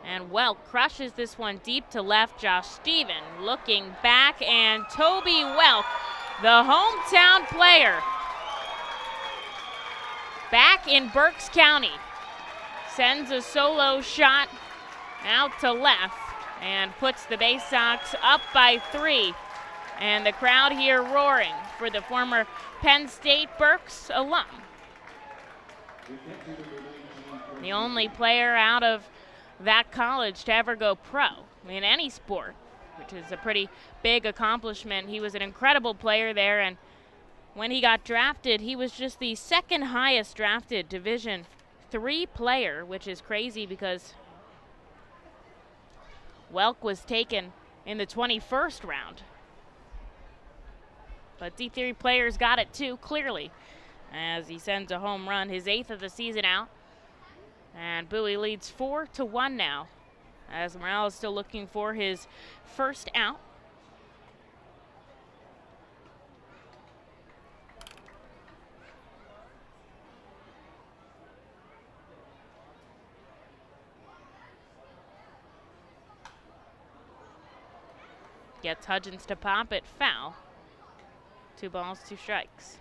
And Welk crushes this one deep to left. Josh Steven looking back, and Toby Welk, the hometown player, back in Berks County, sends a solo shot out to left and puts the Baysox up by 3. And the crowd here roaring for the former Penn State Berks alum. The only player out of that college to ever go pro in any sport, which is a pretty big accomplishment. He was an incredible player there, and when he got drafted, he was just the 2nd highest drafted Division III player, which is crazy because Welk was taken in the 21st round. But D3 players got it too, clearly, as he sends a home run, his 8th of the season out. And Bowie leads 4-1 now, as Morales is still looking for his first out. Gets Hudgens to pop it, foul. 2 balls, 2 strikes.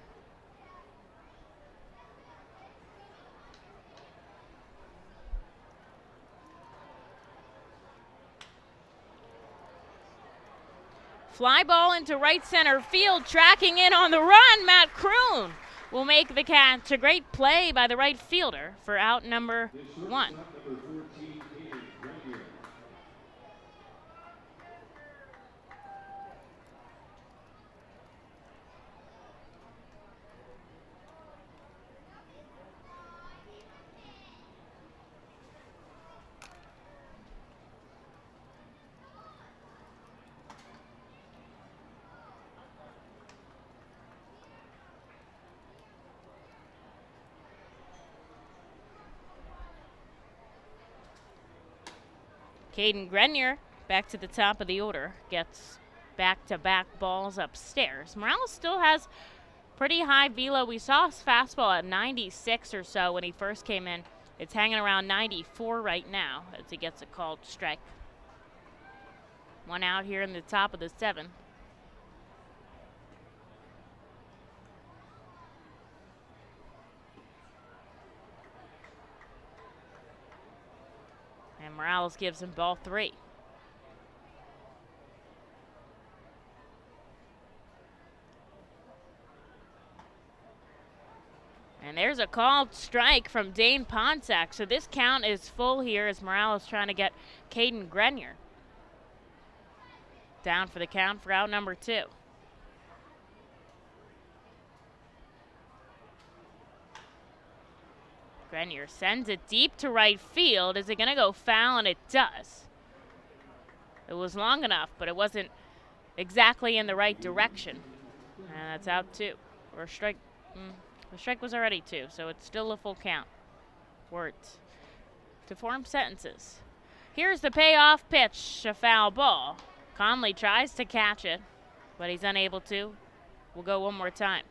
Fly ball into right center field, tracking in on the run. Matt Kroon will make the catch. A great play by the right fielder for out number 1. Caden Grenier back to the top of the order, gets back-to-back balls upstairs. Morales still has pretty high velo. We saw his fastball at 96 or so when he first came in. It's hanging around 94 right now as he gets a called strike. 1 out here in the top of the 7th. And Morales gives him ball 3. And there's a called strike from Dane Ponsack. So this count is full here as Morales trying to get Caden Grenier down for the count for out number 2. Grenier sends it deep to right field. Is it going to go foul? And it does. It was long enough, but it wasn't exactly in the right direction. And that's out 2. Or strike. The strike was already 2, so it's still a full count. Words to form sentences. Here's the payoff pitch, a foul ball. Conley tries to catch it, but he's unable to. We'll go one more time.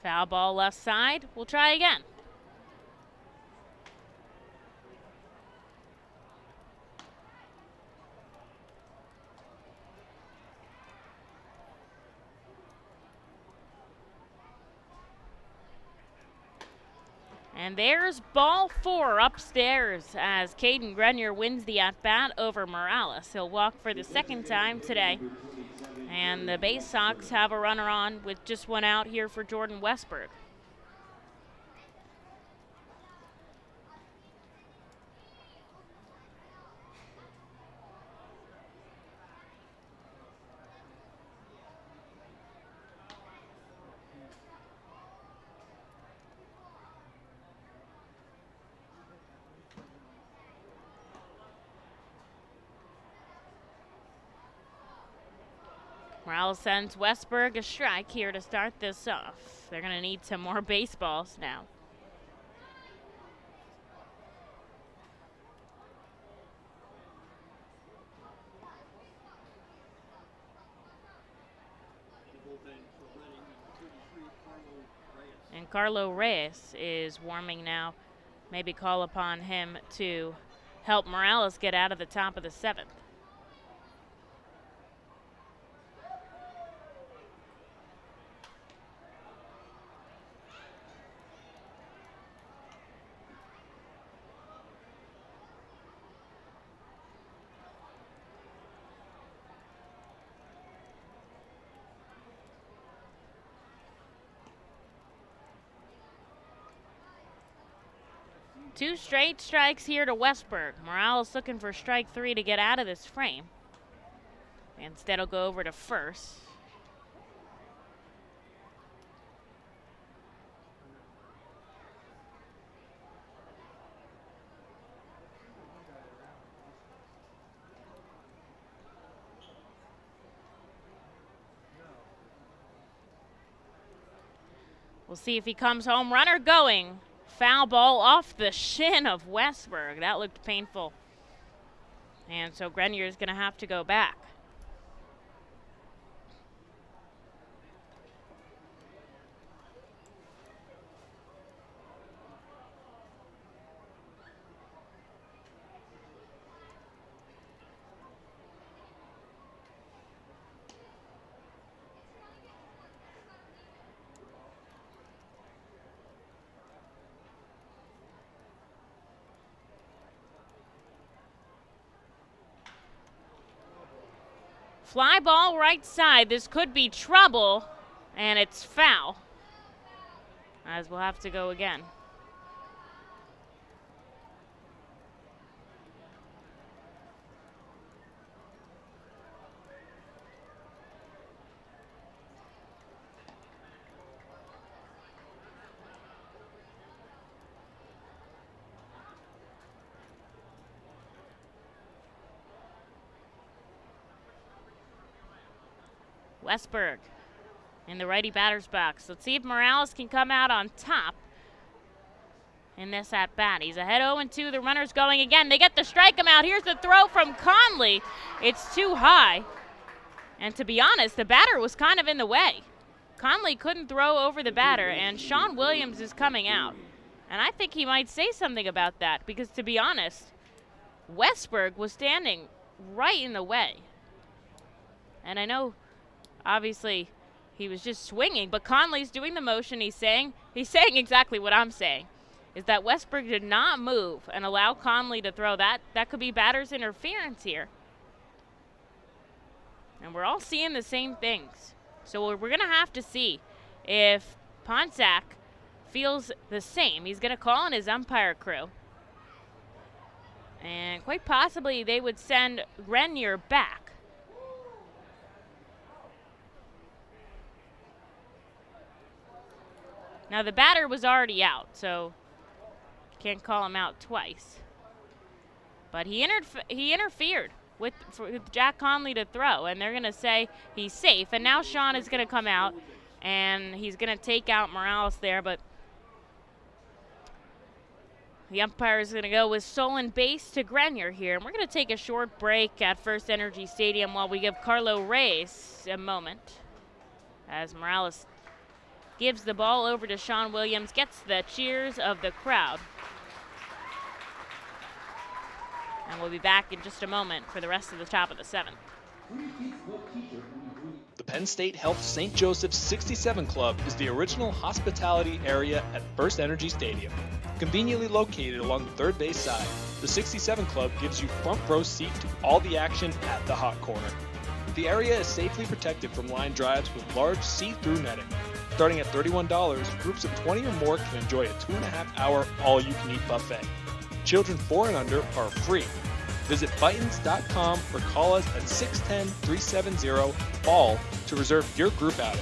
Foul ball left side. We'll try again. And there's ball 4 upstairs as Caden Grenier wins the at-bat over Morales. He'll walk for the 2nd time today. And the Baysox have a runner on with just 1 out here for Jordan Westberg. Morales sends Westberg a strike here to start this off. They're going to need some more baseballs now. And Carlo Reyes is warming now. Maybe call upon him to help Morales get out of the top of the 7th. Two straight strikes here to Westberg. Morales looking for strike 3 to get out of this frame. Instead, he'll go over to first. We'll see if he comes home. Runner going. Foul ball off the shin of Westberg. That looked painful. And so Grenier is going to have to go back. Fly ball right side. This could be trouble, and it's foul, as we'll have to go again. Westberg in the righty batter's box. Let's see if Morales can come out on top in this at bat. He's ahead 0-2. The runner's going again. They get to strike him out. Here's the throw from Conley. It's too high. And to be honest, the batter was kind of in the way. Conley couldn't throw over the batter, and Sean Williams is coming out. And I think he might say something about that, because to be honest, Westberg was standing right in the way. And I know, obviously, he was just swinging, but Conley's doing the motion. He's saying exactly what I'm saying, is that Westberg did not move and allow Conley to throw. That could be batter's interference here. And we're all seeing the same things. So we're going to have to see if Ponczak feels the same. He's going to call in his umpire crew. And quite possibly they would send Grenier back. Now the batter was already out, so can't call him out twice. But he interfered with Jack Conley to throw, and they're going to say he's safe. And now Sean is going to come out, and he's going to take out Morales there, but the umpire is going to go with stolen base to Grenier here. And we're going to take a short break at FirstEnergy Stadium while we give Carlo Reyes a moment, as Morales gives the ball over to Sean Williams, gets the cheers of the crowd. And we'll be back in just a moment for the rest of the top of the seventh. The Penn State Health St. Joseph's 67 Club is the original hospitality area at FirstEnergy Stadium. Conveniently located along the third base side, the 67 Club gives you front row seat to all the action at the hot corner. The area is safely protected from line drives with large see-through netting. Starting at $31, groups of 20 or more can enjoy a 2.5-hour all-you-can-eat buffet. Children 4 and under are free. Visit Fightins.com or call us at 610-370-BALL to reserve your group outing.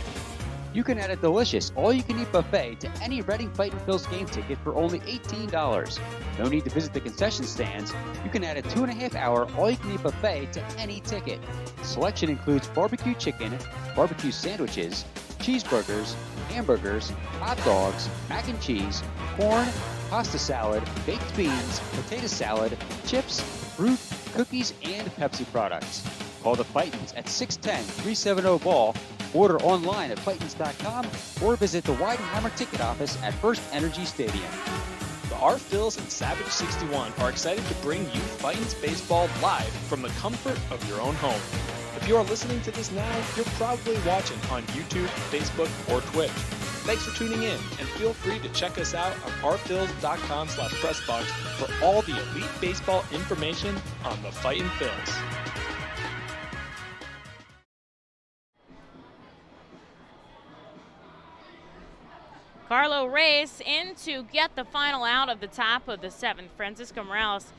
You can add a delicious all-you-can-eat buffet to any Reading Fightin' Phils game ticket for only $18. No need to visit the concession stands. You can add a 2.5-hour all-you-can-eat buffet to any ticket. Selection includes barbecue chicken, barbecue sandwiches, cheeseburgers, hamburgers, hot dogs, mac and cheese, corn, pasta salad, baked beans, potato salad, chips, fruit, cookies, and Pepsi products. Call the Fightins at 610-370-BALL, order online at Fightins.com, or visit the Weidenheimer ticket office at FirstEnergy Stadium. The Our Phils and Savage 61 are excited to bring you Fightins baseball live from the comfort of your own home. If you are listening to this now, you're probably watching on YouTube, Facebook, or Twitch. Thanks for tuning in, and feel free to check us out on ourphils.com/pressbox for all the elite baseball information on the Fightin' Phils. Carlo Reyes in to get the final out of the top of the seventh. Francisco Morales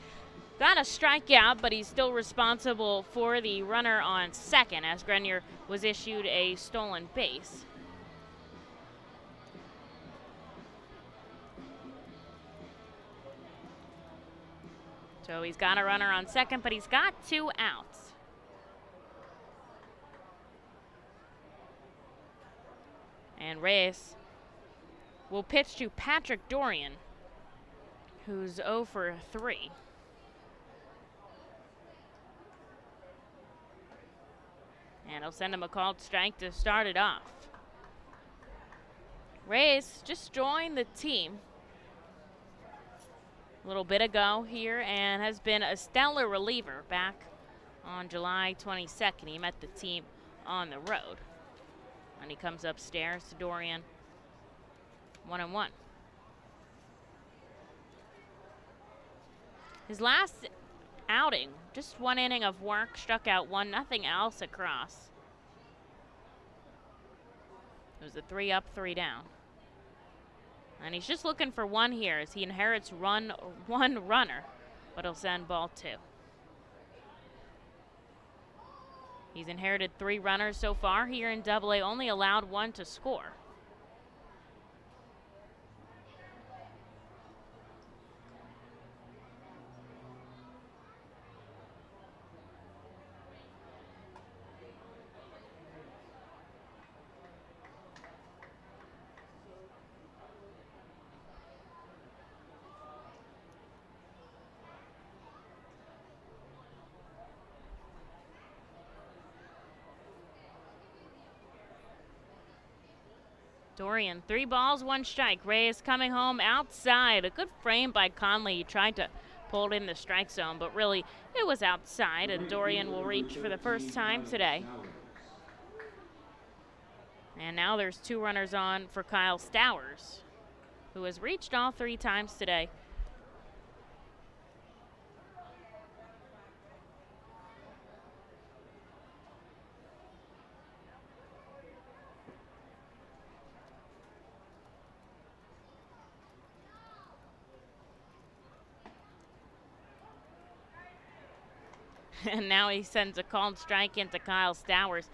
got a strikeout, but he's still responsible for the runner on second, as Grenier was issued a stolen base. So he's got a runner on second, but he's got 2 outs. And Reyes will pitch to Patrick Dorian, who's 0 for 3. And he'll send him a called strike to start it off. Reyes just joined the team a little bit ago here and has been a stellar reliever back on July 22nd. He met the team on the road. And he comes upstairs to Dorian, 1-1. His last outing. Just one inning of work, struck out one, nothing else across. It was a 3 up, 3 down. And he's just looking for one here as he inherits one runner, but he'll send ball 2. He's inherited 3 runners so far here in Double-A, only allowed 1 to score. Dorian, 3 balls, 1 strike. Reyes coming home outside. A good frame by Conley. He tried to pull it in the strike zone, but really it was outside, and Dorian will reach for the first time today. And now there's 2 runners on for Kyle Stowers, who has reached all 3 times today. And now he sends a called strike into Kyle Stowers.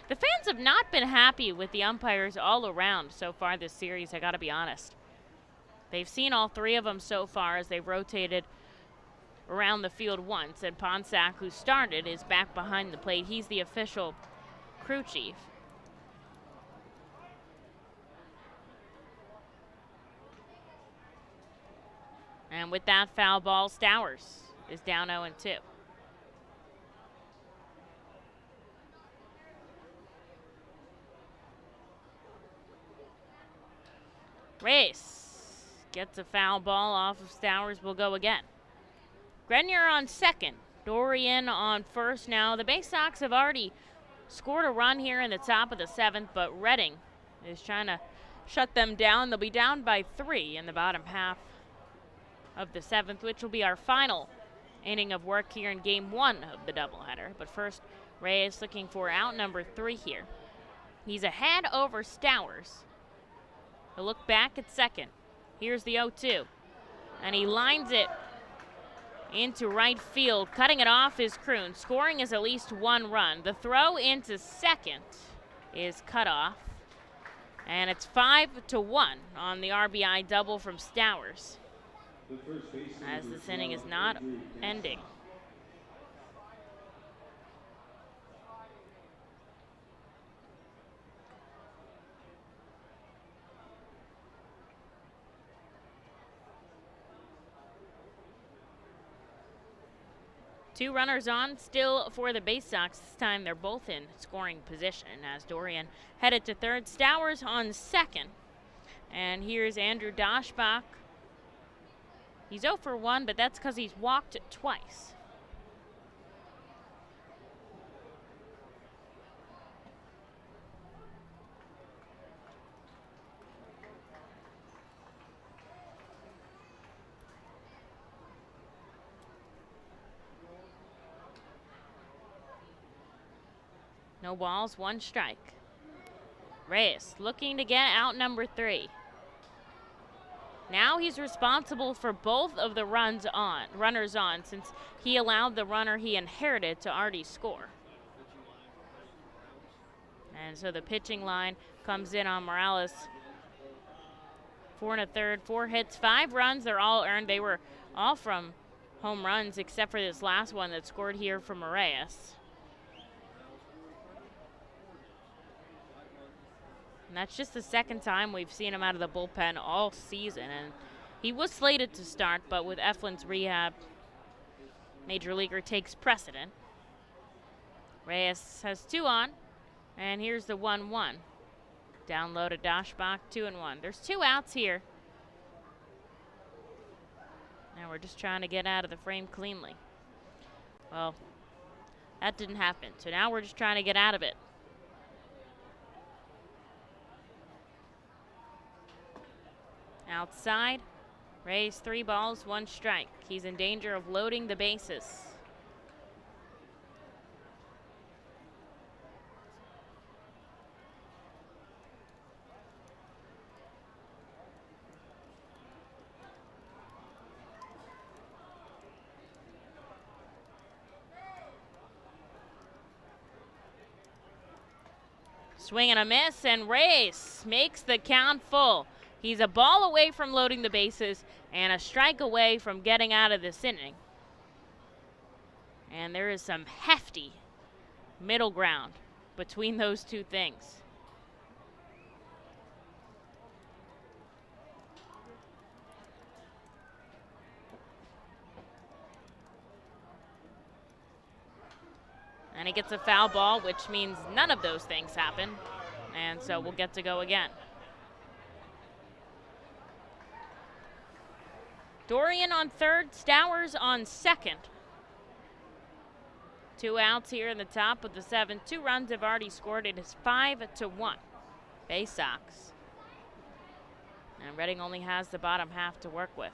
The fans have not been happy with the umpires all around so far this series, I gotta be honest. They've seen all 3 of them so far as they've rotated around the field once, and Ponsack, who started, is back behind the plate. He's the official crew chief. And with that foul ball, Stowers is down 0-2. Reyes gets a foul ball off of Stowers. Will go again. Grenier on second. Dorian on first. Now the Baysox have already scored a run here in the top of the 7th, but Reading is trying to shut them down. They'll be down by 3 in the bottom half of the 7th, which will be our final inning of work here in game 1 of the doubleheader. But first, Reyes looking for out number 3 here. He's ahead over Stowers. He'll look back at second. Here's the 0-2. And he lines it into right field. Cutting it off is Kroon. Scoring is at least 1 run. The throw into second is cut off. And it's 5-1 on the RBI double from Stowers, as this inning is not ending. Two runners on still for the Baysox. This time they're both in scoring position as Dorian headed to third. Stowers on second. And here's Andrew Doshbach. He's 0 for 1, but that's because he's walked twice. No balls, 1 strike. Reyes looking to get out number 3. Now he's responsible for both of the runners on, since he allowed the runner he inherited to already score. And so the pitching line comes in on Morales. 4 1/3, 4 hits, 5 runs. They're all earned. They were all from home runs except for this last one that scored here from Reyes. And that's just the second time we've seen him out of the bullpen all season. And he was slated to start, but with Eflin's rehab, Major Leaguer takes precedent. Reyes has 2 on, and here's the 1-1. Down low to Doshbach, 2-1. There's 2 outs here. Now we're just trying to get out of the frame cleanly. Well, that didn't happen, so now we're just trying to get out of it. Outside, Reyes 3 balls, 1 strike. He's in danger of loading the bases. Swing and a miss, and Reyes makes the count full. He's a ball away from loading the bases and a strike away from getting out of this inning. And there is some hefty middle ground between those two things. And he gets a foul ball, which means none of those things happen. And so we'll get to go again. Dorian on third, Stowers on second. 2 outs here in the top of the 7th. 2 runs have already scored. It is 5-1. Baysox. And Reading only has the bottom half to work with.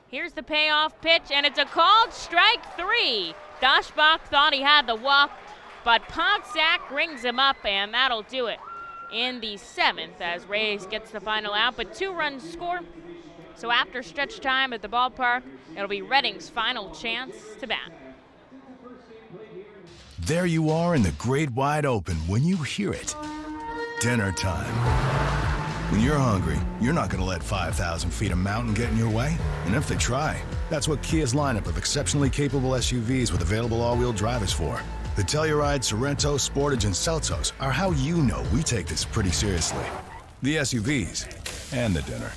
Here's the payoff pitch, and it's a called strike 3. Daschbach thought he had the walk, but Ponsack rings him up, and that'll do it in the 7th as Reyes gets the final out, but 2 runs scored. So after stretch time at the ballpark, it'll be Reading's final chance to bat. There you are in the great wide open when you hear it. Dinner time. When you're hungry, you're not going to let 5,000 feet of mountain get in your way. And if they try, that's what Kia's lineup of exceptionally capable SUVs with available all-wheel drive is for. The Telluride, Sorento, Sportage, and Seltos are how you know we take this pretty seriously. The SUVs and the dinner.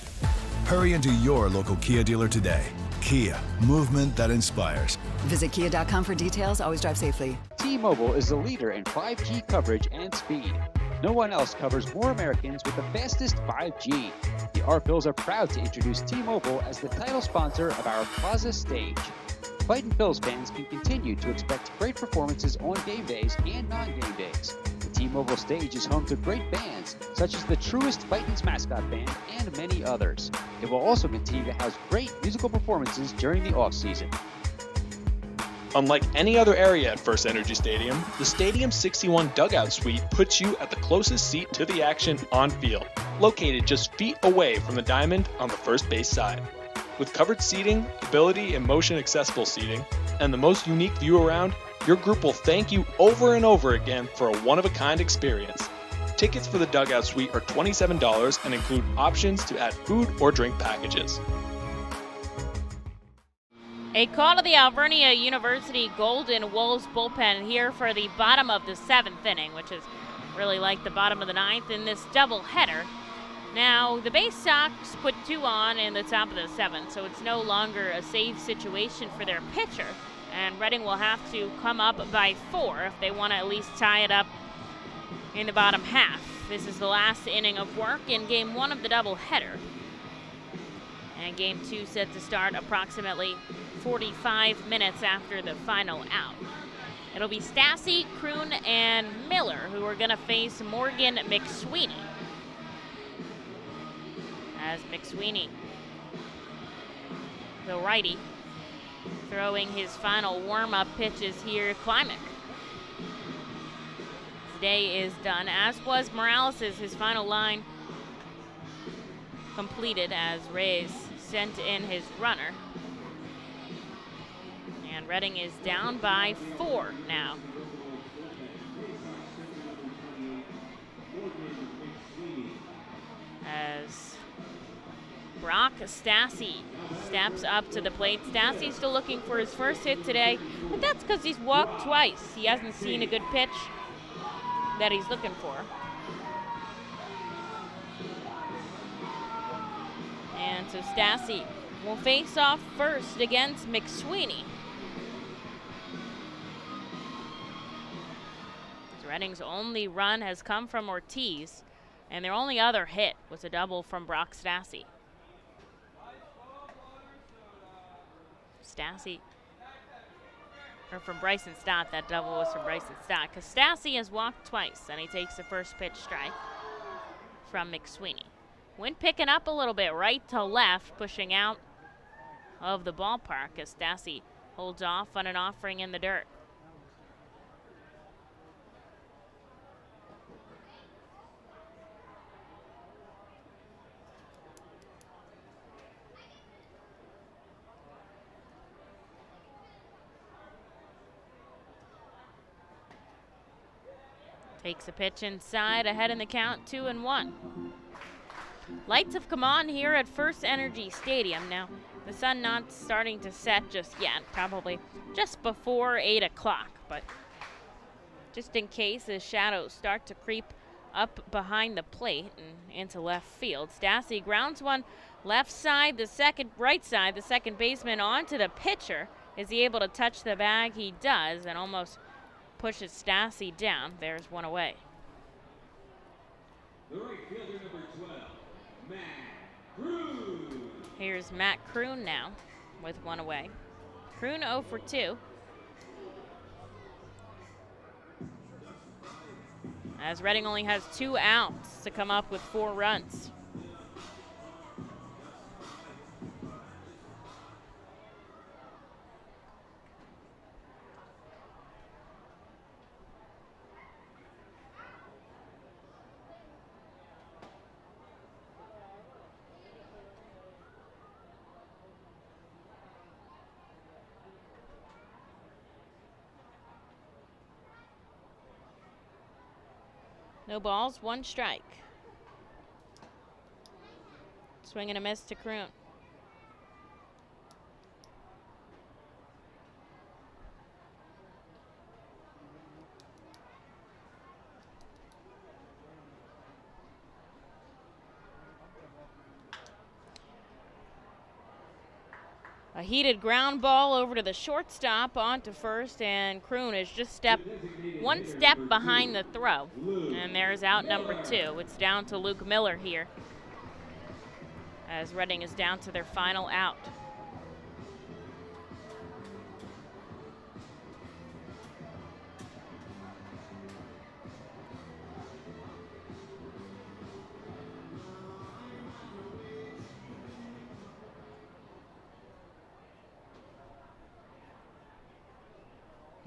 Hurry into your local Kia dealer today. Kia, movement that inspires. Visit kia.com for details. Always drive safely. T-Mobile is the leader in 5G coverage and speed. No one else covers more Americans with the fastest 5G. The R-Phils are proud to introduce T-Mobile as the title sponsor of our Plaza stage. Fightin' Phils fans can continue to expect great performances on game days and non-game days. The T-Mobile stage is home to great bands, such as the Truest Fightin's mascot band and many others. It will also continue to house great musical performances during the off-season. Unlike any other area at FirstEnergy Stadium, the Stadium's 61 dugout suite puts you at the closest seat to the action on field, located just feet away from the diamond on the first base side. With covered seating, ability and motion accessible seating, and the most unique view around, your group will thank you over and over again for a one-of-a-kind experience. Tickets for the dugout suite are $27 and include options to add food or drink packages. A call to the Alvernia University Golden Wolves bullpen here for the bottom of the 7th inning, which is really like the bottom of the 9th in this doubleheader. Now, the Baysox put 2 on in the top of the 7th, so it's no longer a save situation for their pitcher, and Reading will have to come up by 4 if they want to at least tie it up in the bottom half. This is the last inning of work in Game 1 of the doubleheader. And Game 2 set to start approximately 45 minutes after the final out. It'll be Stassi, Kroon, and Miller who are going to face Morgan McSweeney. As McSweeney, the righty, throwing his final warm-up pitches here at Klimek. His day is done, as was Morales' his final line completed as Reyes sent in his runner. And Reading is down by 4 now. As Brock Stassi steps up to the plate. Stassi's still looking for his first hit today, but that's because he's walked twice. He hasn't seen a good pitch that he's looking for. And so Stassi will face off first against McSweeney. Reading's only run has come from Ortiz, and their only other hit was a double from Brock Stassi. From Bryson Stott, that double was from Bryson Stott, because Stassi has walked twice, and he takes the first pitch strike from McSweeney. Wind picking up a little bit right to left, pushing out of the ballpark as Stassi holds off on an offering in the dirt. Takes a pitch inside, ahead in the count, 2-1. Lights have come on here at FirstEnergy Stadium. Now, the sun not starting to set just yet, probably just before 8 o'clock, but just in case the shadows start to creep up behind the plate and into left field. Stassi grounds one left side, right side, the second baseman onto the pitcher. Is he able to touch the bag? He does, and almost pushes Stassi down. There's one away. The right fielder, number 12, Matt Kroon. Here's Matt Kroon now with one away. Kroon 0 for 2. As Reading only has 2 outs to come up with 4 runs. No balls, 1 strike. Swing and a miss to Kroon. A heated ground ball over to the shortstop onto first, and Kroon is just 1 step behind the throw. And there's out number 2. It's down to Luke Miller here, as Reading is down to their final out.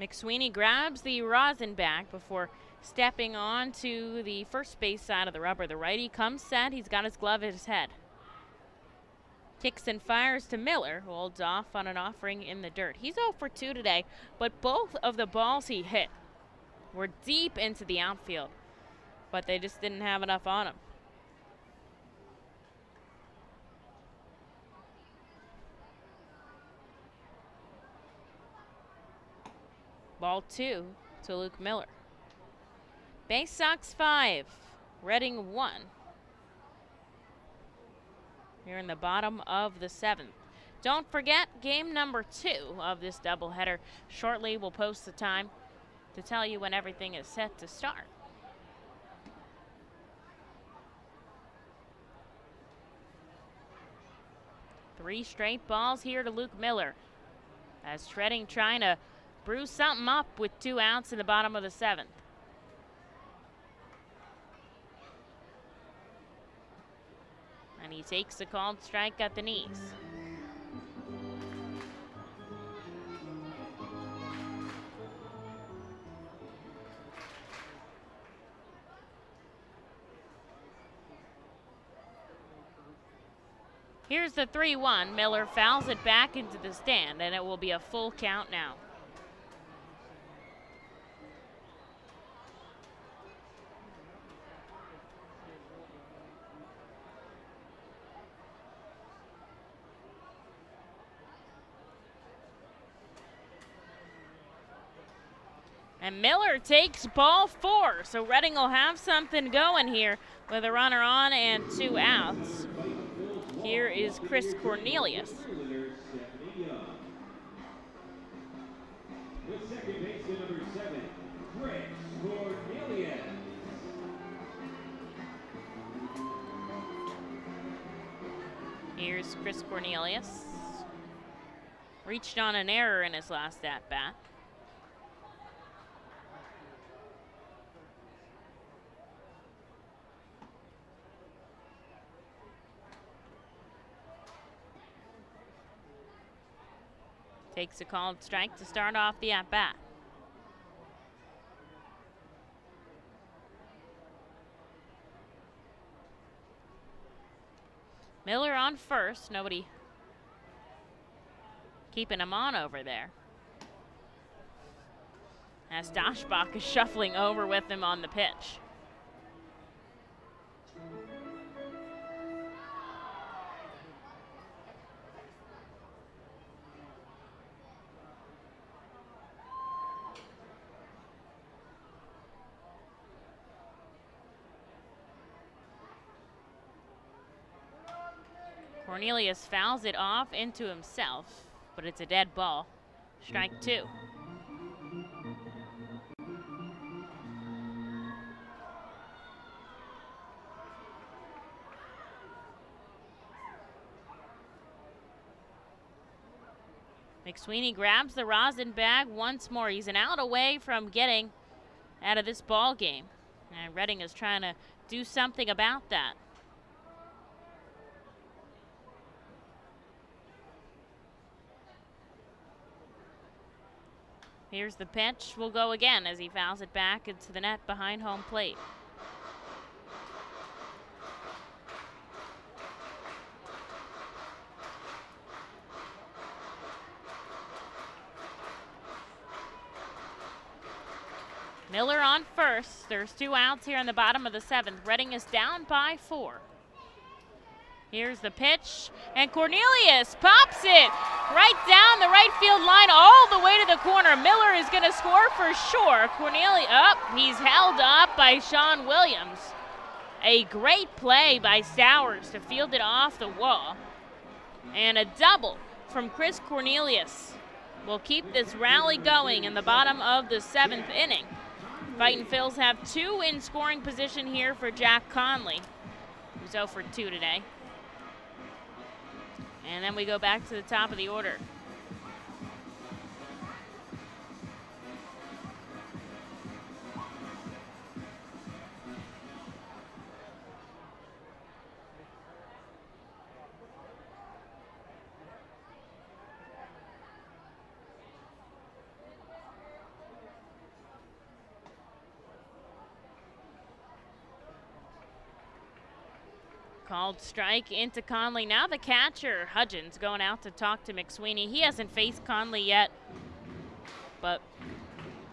McSweeney grabs the rosin back before stepping on to the first base side of the rubber. The righty comes set. He's got his glove at his head. Kicks and fires to Miller, who holds off on an offering in the dirt. He's 0 for 2 today, but both of the balls he hit were deep into the outfield, but they just didn't have enough on him. Ball 2 to Luke Miller. Baysox 5, Reading 1. Here in the bottom of the 7th. Don't forget, game number 2 of this doubleheader. Shortly, we'll post the time to tell you when everything is set to start. Three straight balls here to Luke Miller, as Reading trying to brew something up with 2 outs in the bottom of the 7th. And he takes a called strike at the knees. Here's the 3-1. Miller fouls it back into the stand, and it will be a full count now. And Miller takes ball 4, so Reading will have something going here with a runner on and 2 outs. Here is Chris Cornelius. The second baseman, number 7, Chris Cornelius. Here's Chris Cornelius. Reached on an error in his last at-bat. Takes a called strike to start off the at-bat. Miller on first, nobody keeping him on over there. as Daschbach is shuffling over with him on the pitch. Cornelius fouls it off into himself, but it's a dead ball. Strike 2. McSweeney grabs the rosin bag once more. He's an out away from getting out of this ball game. And Reading is trying to do something about that. Here's the pitch. Will go again as he fouls it back into the net behind home plate. Miller on first. There's 2 outs here in the bottom of the 7th. Reading is down by 4. Here's the pitch, and Cornelius pops it right down the right field line all the way to the corner. Miller is going to score for sure. Cornelius, he's held up by Sean Williams. A great play by Stowers to field it off the wall. And a double from Chris Cornelius will keep this rally going in the bottom of the 7th inning. Fightin' Phils have 2 in scoring position here for Jack Conley, who's 0 for 2 today. And then we go back to the top of the order. Called strike into Conley. Now the catcher, Hudgens, going out to talk to McSweeney. He hasn't faced Conley yet, but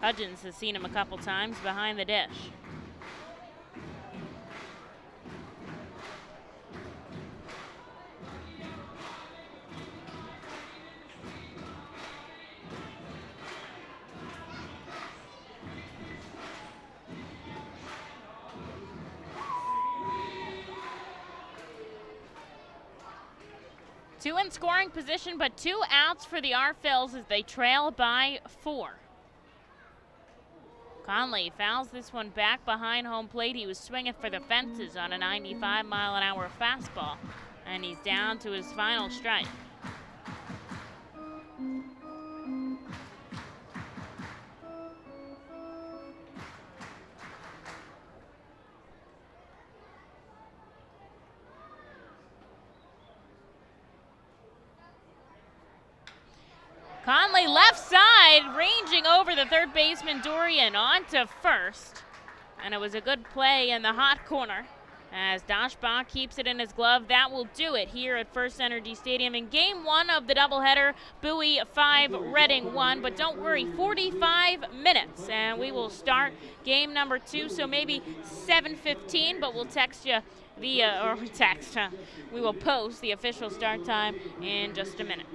Hudgens has seen him a couple times behind the dish. Two in scoring position, but 2 outs for the Phils as they trail by 4. Conley fouls this one back behind home plate. He was swinging for the fences on a 95-mile-an-hour fastball, and he's down to his final strike. Conley left side, ranging over the third baseman Dorian onto first. And it was a good play in the hot corner as Daschbach keeps it in his glove. That will do it here at FirstEnergy Stadium in Game 1 of the doubleheader. Bowie 5, Reading 1. But don't worry, 45 minutes, and we will start game number 2. So maybe 7:15, but we'll text you we will post the official start time in just a minute.